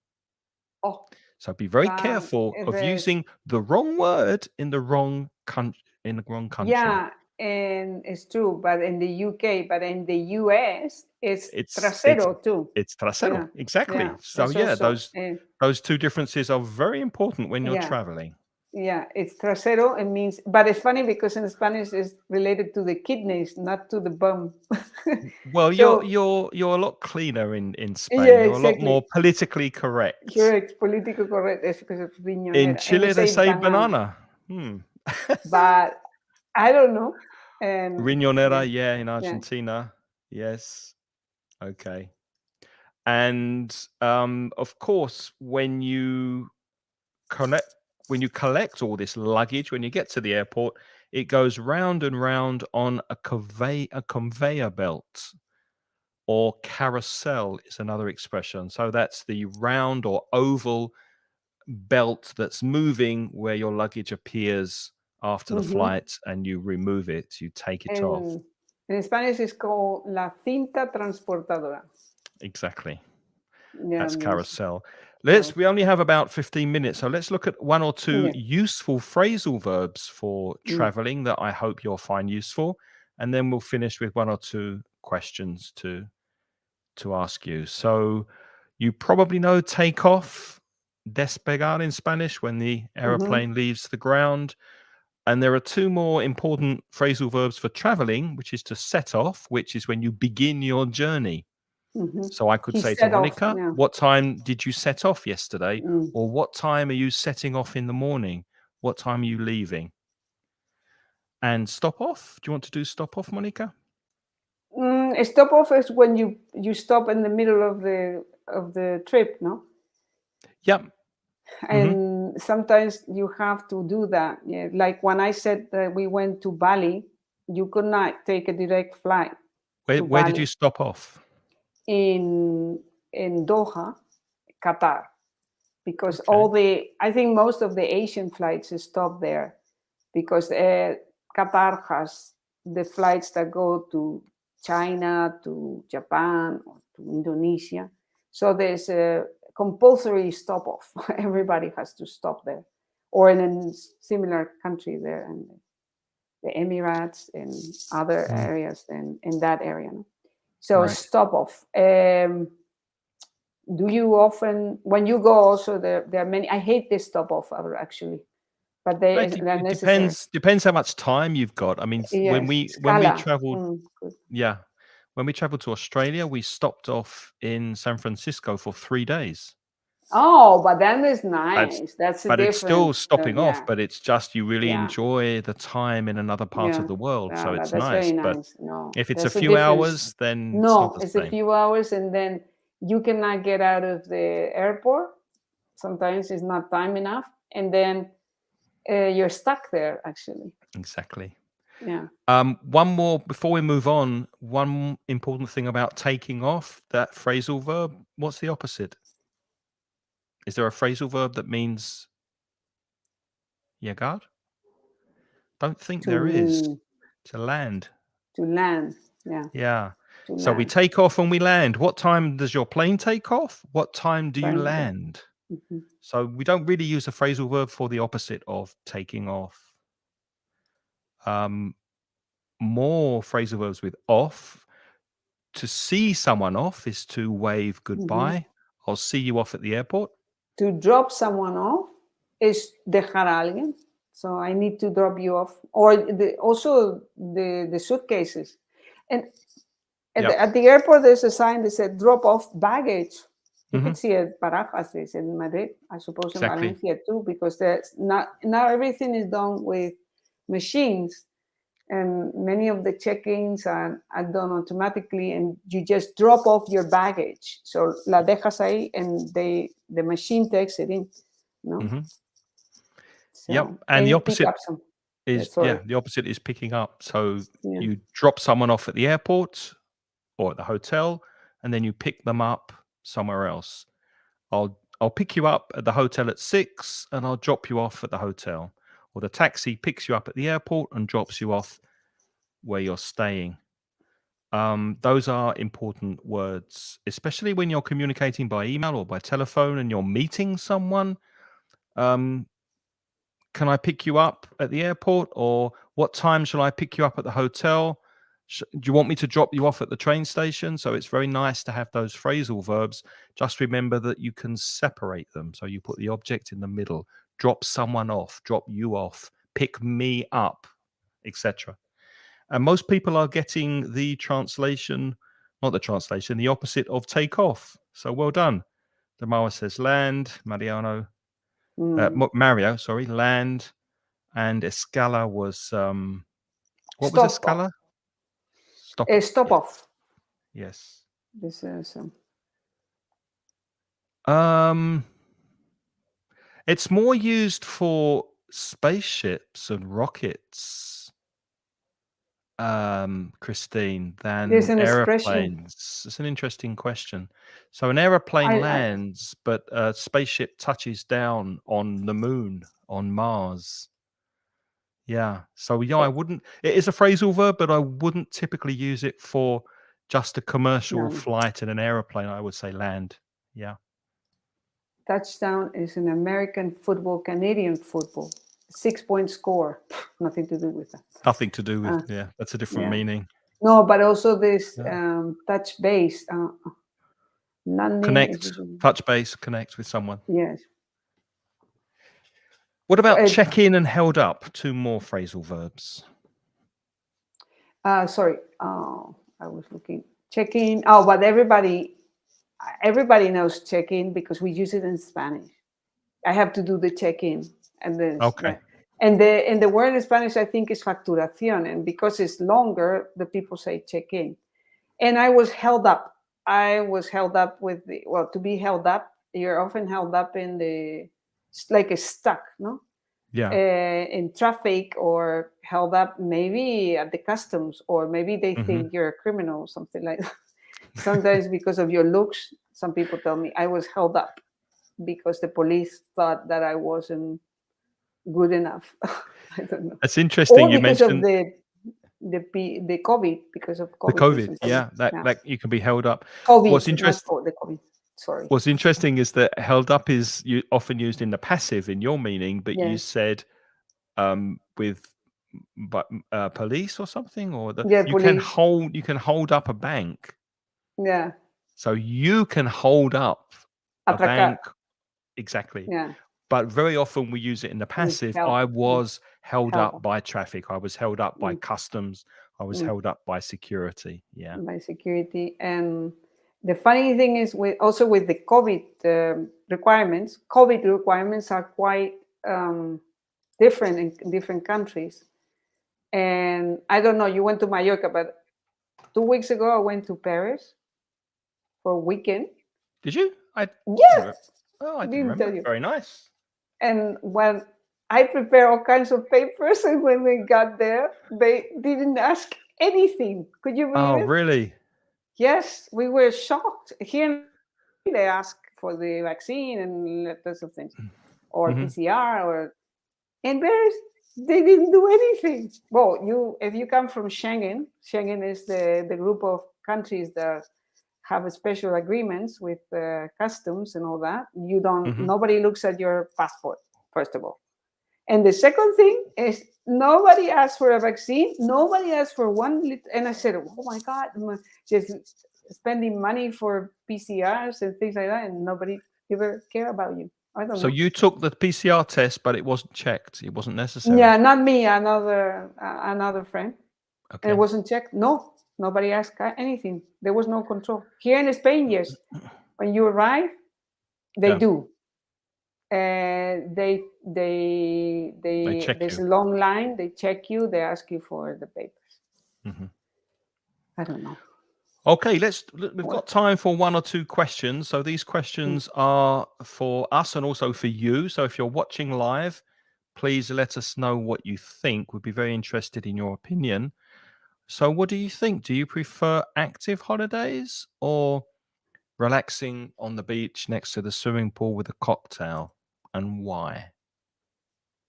Oh, So be very bam. careful of using the wrong word in the wrong country. Yeah, and it's true, but in the UK, but in the US, it's It's it's trasero too. it's trasero, Yeah, exactly. yeah, So it's yeah, also, those two differences are very important when you're yeah, traveling. yeah, it's trasero. It means, but it's funny because in Spanish it's related to the kidneys, not to the bum. Well, So, you're a lot cleaner in Spain. yeah, You're a lot more exactly. politically correct. Correct, political correct. It's because it's In riñonera, and we Chile, they say say banana, banana. Hmm. but I don't know. And Riñonera, yeah, yeah, in yeah. Argentina. Yes. Okay. And of course, connect when you collect all this luggage, when you get to the airport, it goes round and round on a conveyor belt, or carousel is another expression. So that's the round or oval belt that's moving where your luggage appears after the Mhm. flight and you remove it, you take it off. And in Spanish, it's called la cinta transportadora. Exactly. Yeah, That's means carousel. carol. We only have about 15 minutes, so let's look at one or two Yeah. useful phrasal verbs for Mm. traveling that I hope you'll find useful, and then we'll finish with one or two questions to ask you. So you probably know take off, despegar in Spanish, when the Mhm. aeroplane leaves the ground. And there are two more important phrasal verbs for traveling, which is to set off, which is when you begin your journey. So I could He say to set off. Monica, Yeah. what time did you set off yesterday? Mm. Or what time are you setting off in the morning? What time are you leaving? And stop off. Do you want to do stop off, Monica? Stop off is when you stop in the middle of the trip, no? Yep. And sometimes you have to do that. Yeah. Like when I said that we went to Bali, you could not take a direct flight Where did you stop off? in Doha, Qatar, because Okay. I think most of the Asian flights stop there, because Qatar has the flights that go to China, to Japan, or to Indonesia. So there's a compulsory stop off. Everybody has to stop there, or in a similar country there, and the Emirates and other areas in that area. No? So Right. stop off. Do you often, when you go also, there are many, I hate this stop off actually, but they're necessary. Depends how much time you've got. I mean, when Yes, we Scala. traveled, Good. when we traveled to Australia, we stopped off in San Francisco for 3 days. Oh, but that is nice. That's a But it's still different. stopping off, Yeah, but it's just you really yeah, enjoy the time in another part yeah. of the world, so it's That's nice. very But nice. No, if it's a there's a few difference. hours, then it's not No, the it's a same. few hours, and then you cannot get out of the airport. Sometimes it's not time enough, and then you're stuck there. Actually, Exactly. yeah. One more before we move on. One important thing about taking off, that phrasal verb, what's the opposite? Is there a phrasal verb that means llegar? Don't think there is. To land. To land, yeah. Yeah. To So we land. take off and we land. What time does your plane take off? What time do you Plane, yeah. land? So we don't really use a phrasal verb for the opposite of taking off. More phrasal verbs with off. To see someone off is to wave goodbye. I'll see you off at the airport. To drop someone off is dejar a alguien. So I need to drop you off. Or also the suitcases. And at the airport, there's a sign that said drop off baggage. You could see it Barajas in Madrid, I suppose in Valencia too, because there's now everything is done with machines. And many of the check-ins are done automatically, and you just drop off your baggage. So la dejas ahí, and the machine takes it in. No. So, and the opposite is the opposite is picking up. So you drop someone off at the airport or at the hotel, and then you pick them up somewhere else. I'll pick you up at the hotel at 6, and I'll drop you off at the hotel. Or the taxi picks you up at the airport and drops you off where you're staying. Those are important words, especially when you're communicating by email or by telephone and you're meeting someone. Can I pick you up at the airport? Or what time shall I pick you up at the hotel? Do you want me to drop you off at the train station? So it's very nice to have those phrasal verbs. Just remember that you can separate them. So you put the object in the middle, drop someone off, drop you off, pick me up, etc. And most people are getting the translation, not the translation, the opposite of take off. So well done. Damawa says land, Mario, sorry, land, and Escala was, what was Escala? Stop off. Stop off. Yes. This is it's more used for spaceships and rockets, Christine, than aeroplanes. It's an interesting question. So an aeroplane lands, but a spaceship touches down on the moon, on Mars. Yeah. So I wouldn't. It is a phrasal verb, but I wouldn't typically use it for just a commercial flight in an aeroplane. I would say land. Yeah. Touchdown is an American football, Canadian football. 6-point score. Nothing to do with that. Nothing to do with. Yeah, that's a different meaning. No, but also this touch base. Connect, touch base, connect with someone. Yes. What about check in and held up? Two more phrasal verbs. Sorry. I was looking. Check in. Oh, but everybody knows check in because we use it in Spanish. I have to do the check in, and then Okay. and the word in Spanish I think is facturación, and because it's longer, the people say check in. And I was held up. I was held up with to be held up. You're often held up in like a stuck, no? Yeah. In traffic, or held up maybe at the customs, or maybe they think you're a criminal, something like that. Sometimes because of your looks, some people tell me I was held up because the police thought that I wasn't good enough. I don't know. That's interesting. Or You because mentioned of the COVID, because of the COVID. COVID. Yeah, that you can be held up. COVID, What's not interesting? the COVID. Sorry. What's interesting is that held up is often used in the passive in your meaning, but you Yes. said with police or something, or Yeah, you police. can hold up a bank. Yeah. So you can hold up a Atracar. bank. Exactly. Yeah. But very often we use it in the passive. I was held up by traffic. I was held up by customs. I was held up by security. Yeah. By security. And the funny thing is with the COVID requirements, COVID requirements are quite different in different countries. And I don't know, you went to Mallorca, but 2 weeks ago I went to Paris for a weekend. Did you? Yeah. Oh, I didn't remember. Tell you. Very nice. And when I prepared all kinds of papers, and when we got there, they didn't ask anything. Could you believe it? Oh, really? Yes, we were shocked. Here they ask for the vaccine and lots of things, or PCR, or in Paris they didn't do anything. Well, if you come from Schengen is the group of countries that have special agreements with customs and all that. You don't. Nobody looks at your passport, first of all. And the second thing is nobody asked for a vaccine. Nobody asked for one. And I said, oh my God, just spending money for PCRs and things like that, and nobody ever care about you. I don't know. So you took the PCR test, but it wasn't checked. It wasn't necessary. Yeah, not me. Another friend. Okay. It wasn't checked. No, nobody asked anything. There was no control. Here in Spain, yes. When you arrive, they do. They check there's you. a long line. They check you. They ask you for the papers. I don't know. Okay, we've got time for one or two questions. So these questions are for us and also for you. So if you're watching live, please let us know what you think. We'd be very interested in your opinion. So what do you think? Do you prefer active holidays or relaxing on the beach next to the swimming pool with a cocktail, and why?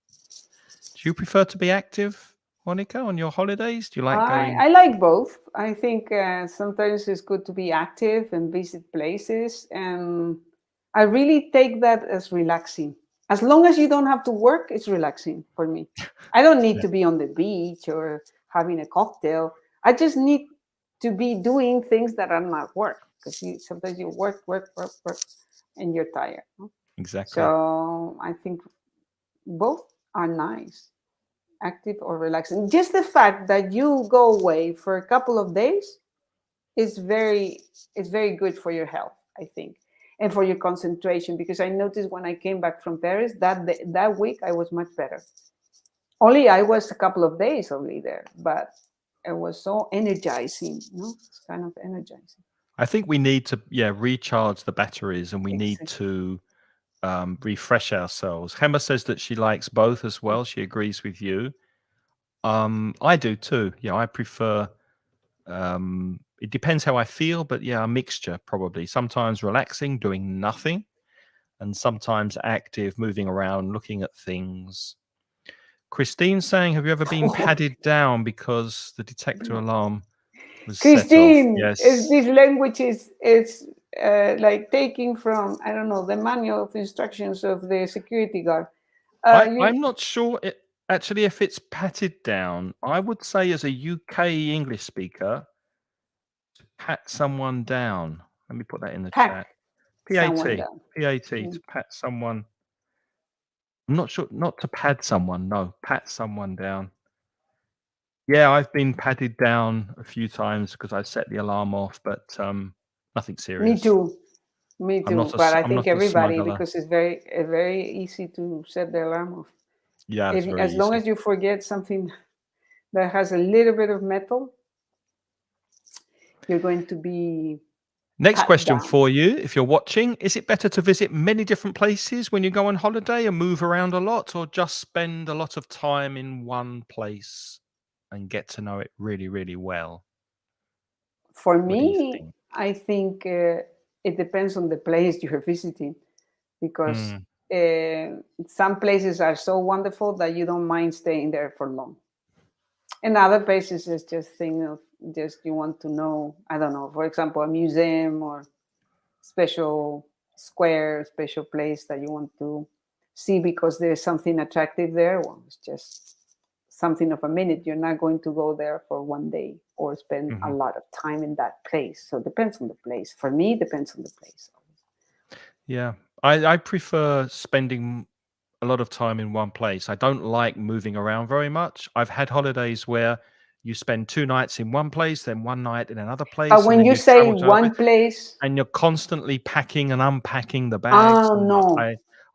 Do you prefer to be active, Monica, on your holidays? Do you like going? I like both. I think sometimes it's good to be active and visit places, and I really take that as relaxing. As long as you don't have to work, it's relaxing for me. I don't need to be on the beach or having a cocktail. I just need to be doing things that are not work, because sometimes you work, and you're tired. No? Exactly. So I think both are nice, active or relaxing. Just the fact that you go away for a couple of days is very good for your health, I think, and for your concentration. Because I noticed when I came back from Paris that week I was much better. Only I was a couple of days only there, but it was so energizing. No, it's kind of energizing. I think we need to recharge the batteries, and we need to refresh ourselves. Gemma says that she likes both as well. She agrees with you. I do too. Yeah, I prefer. It depends how I feel, but yeah, a mixture probably. Sometimes relaxing, doing nothing, and sometimes active, moving around, looking at things. Christine saying, "Have you ever been padded down because the detector alarm was Christine, set off?" Yes. this language is like taking from, I don't know, the manual of instructions of the security guard. I'm not sure actually if it's patted down. I would say as a UK English speaker, to pat someone down. Let me put that in the chat. someone PAT. down. PAT, to pat someone I'm not sure, not to pad someone. No, pat someone down. Yeah, I've been padded down a few times because I set the alarm off, but nothing Me serious. too. Me too. But I I'm think not a everybody, smuggler. because it's very easy to set the alarm off. Yeah, it's very As long easy. as you forget something that has a little bit of metal, you're going to be Next pat question down. for you. If you're watching, is it better to visit many different places when you go on holiday and move around a lot, or just spend a lot of time in one place and get to know it really, really well? For What do you me, think? I think it depends on the place you're visiting, because Mm, some places are so wonderful that you don't mind staying there for long. And other places is just thing of just you want to know, I don't know, for example, a museum or special square, special place that you want to see because there's something attractive there. Well, it's just something of a minute. You're not going to go there for one day or spend a mhm. lot of time in that place. So it depends on the place. For me, it depends on the place. Yeah, I prefer spending a lot of time in one place. I don't like moving around very much. I've had holidays where you spend 2 nights in one place, then 1 night in another But place, and when then you you say travel to another place, one place, and you're constantly packing and unpacking the bags, oh and no,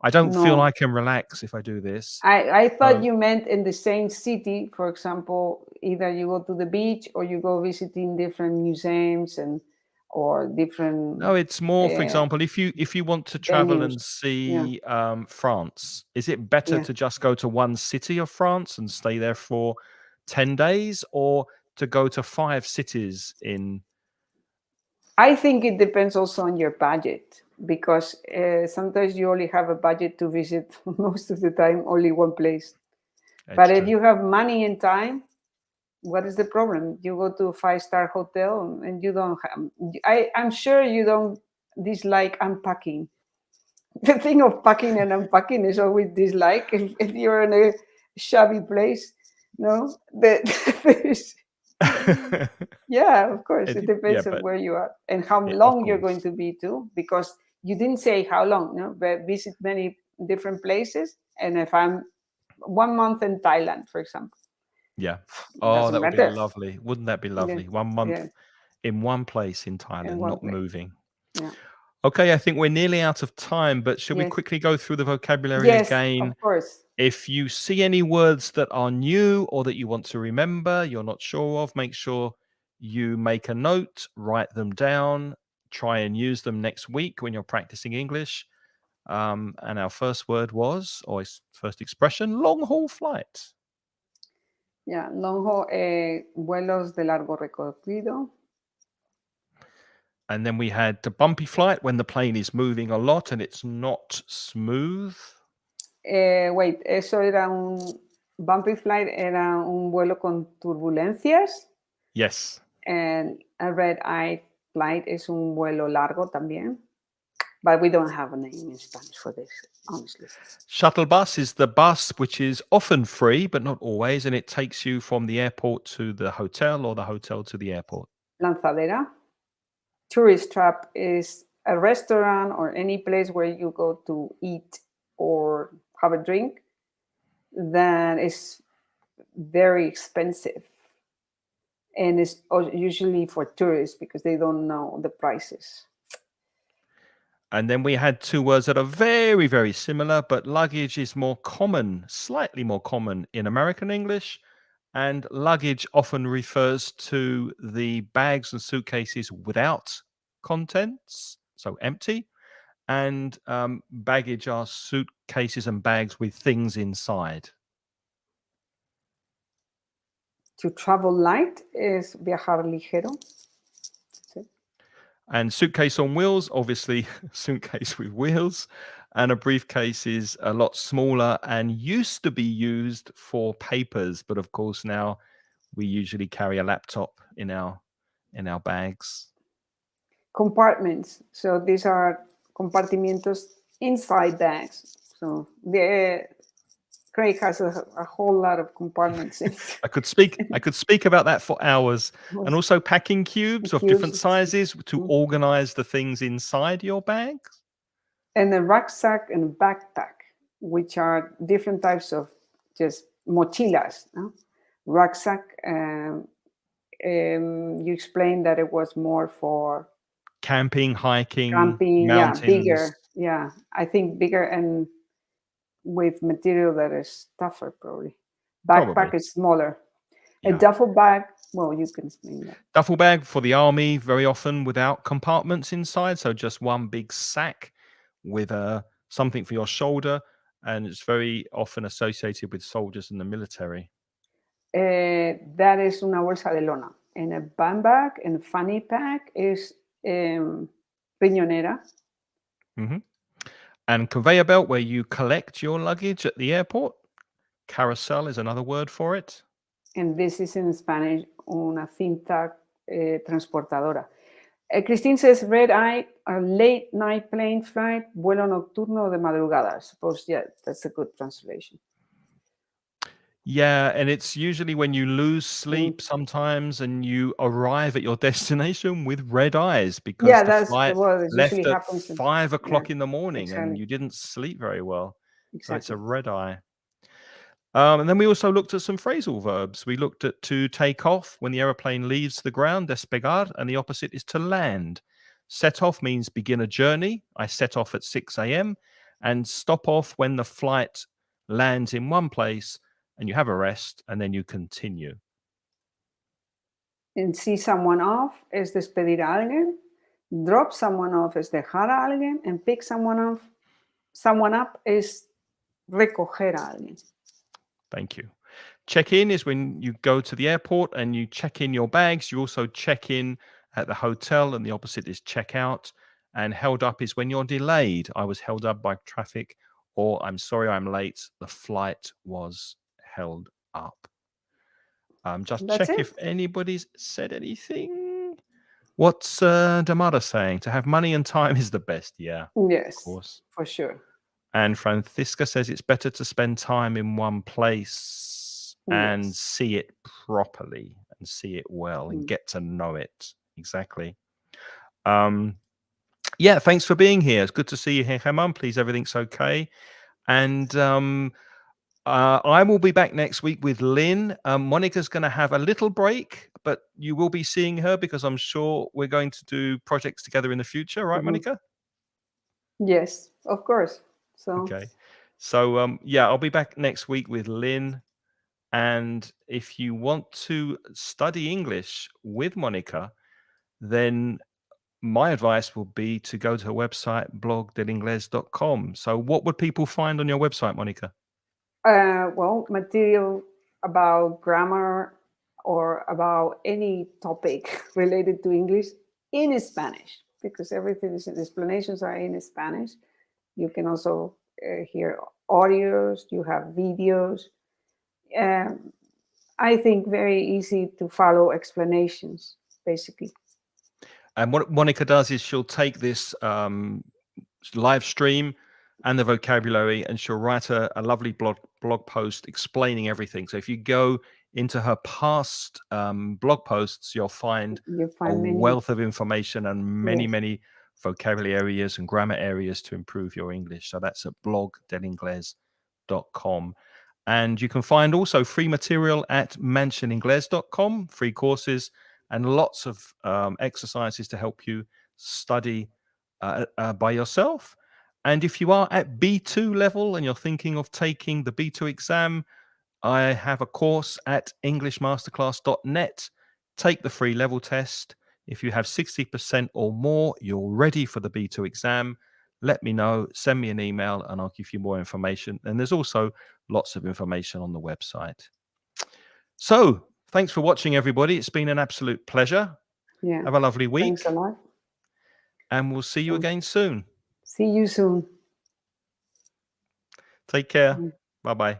I don't feel no. I can relax if I do this. I thought So you meant in the same city, for example, either you go to the beach or you go visiting different museums and or different no, it's more, for uh, example, if you want to travel venues. and Yeah, see, France, is it better yeah. to just go to one city of France and stay there for 10 days, or to go to 5 cities in I think it depends also on your budget, because sometimes you only have a budget to visit most of the time only one place. But it's if true. you have money and time, what is the problem? You go to a five-star hotel and you don't have. I'm sure you don't dislike unpacking. The thing of packing and unpacking is always dislike if you're in a shabby place. No, there's yeah, of course. It Yeah, depends on but where you are and how of long you're going course. to be too, because you didn't say how long, no, but visit many different places. And if I'm 1 month in Thailand, for example, Yeah. it Oh, doesn't that would be matter. lovely. Wouldn't that be Yeah, lovely? 1 yeah, month in one place in in Thailand, one not place. moving. Yeah. Okay, I think we're nearly out of time, but shall we Yes. quickly go through the vocabulary Yes, again? of course. If you see any words that are new or that you want to remember, you're not sure of, make sure you make a note, write them down, try and use them next week when you're practicing English. And our first word was, or first expression, long haul flight. Yeah, long haul, vuelos de largo recorrido. And then we had the bumpy flight when the plane is moving a lot and it's not smooth. Wait, eso era un bumpy flight, era un vuelo con turbulencias. Yes. And a red eye flight es un vuelo largo también. But we don't have a name in Spanish for this, honestly. Shuttle bus is the bus which is often free, but not always, and it takes you from the airport to the hotel or the hotel to the airport. Lanzadera. Tourist trap is a restaurant or any place where you go to eat or have a drink that is very expensive, and it's usually for tourists because they don't know the prices. And then we had two words that are very, very similar, but luggage is more common, slightly more common in American English. And luggage often refers to the bags and suitcases without contents, so empty. And baggage are suitcases and bags with things inside. To travel light es viajar ligero. Sí. And suitcase on wheels, obviously, suitcase with wheels. And a briefcase is a lot smaller and used to be used for papers, but of course now we usually carry a laptop in our bags. Compartments. So these are compartimientos inside bags. So the Craig has a whole lot of compartments in I could speak about that for hours. And also packing cubes of different cubes. sizes to organize the things inside your bags. And a rucksack and a backpack. which are different types of just mochilas. No? Rucksack, you explained that it was more for camping, hiking, camping, mountains. bigger. Yeah, I think bigger and with material that is tougher, probably. Backpack Probably. is smaller. A Yeah. duffel bag, well, you can explain that. Duffel bag for the army, very often without compartments inside, so just one big sack with something for your shoulder, and it's very often associated with soldiers in the military. That is una bolsa de lona. And a band bag and fanny pack is riñonera. Hmm. And conveyor belt, where you collect your luggage at the airport. Carousel is another word for it. And this is in Spanish, una cinta transportadora. Christine says, red eye, a late night plane flight, vuelo nocturno de madrugada. I suppose, yeah, that's a good translation. Yeah, and it's usually when you lose sleep sometimes and you arrive at your destination with red eyes because Yeah, the that's flight what it left usually at happens. 5 o'clock Yeah, in the morning exactly. and you didn't sleep very well. So it's a Exactly. red eye. And then we also looked at some phrasal verbs. We looked at to take off when the aeroplane leaves the ground, despegar, and the opposite is to land. Set off means begin a journey. I set off at 6 a.m. And stop off when the flight lands in one place and you have a rest and then you continue. And see someone off es despedir a alguien. Drop someone off es dejar a alguien. And pick someone up es recoger a alguien. Thank you. Check in is when you go to the airport and you check in your bags. You also check in at the hotel, and the opposite is check out. And held up is when you're delayed. I was held up by traffic, or I'm sorry I'm late. The flight was held up. Just That's check it. if anybody's said anything. What's Damara saying? To have money and time is the best. Yeah, Yes, of course. for sure. And Francisca says it's better to spend time in one place and Yes. see it properly and see it well and Mm. get to know it. Exactly. Yeah, thanks for being here. It's good to see you here, Herman. Please, everything's okay. And I will be back next week with Lynn. Monica's going to have a little break, but you will be seeing her because I'm sure we're going to do projects together in the future, right, Monica? Yes, of course. So Okay. So yeah, I'll be back next week with Lynn. And if you want to study English with Monica, then my advice will be to go to her website, blogdelingles.com. So what would people find on your website, Monica? well, material about grammar or about any topic related to English in Spanish, because everything is the explanations are in Spanish. You can also hear audios, you have videos. I think very easy to follow explanations, basically. And what Monica does is she'll take this live stream and the vocabulary, and she'll write a lovely blog post explaining everything. So if you go into her past blog posts, you'll find You a find many. wealth of information and many, Yes. many vocabulary areas and grammar areas to improve your English. So that's at blogdelingles.com. And you can find also free material at mansioningles.com, free courses and lots of exercises to help you study by yourself. And if you are at B2 level and you're thinking of taking the B2 exam, I have a course at englishmasterclass.net. Take the free level test. If you have 60% or more, you're ready for the B2 exam. Let me know, send me an email, and I'll give you more information. And there's also lots of information on the website. So thanks for watching, everybody. It's been an absolute pleasure. Yeah. Have a lovely week. Thanks a lot. And we'll see you again soon. See you soon. Take care. Bye-bye.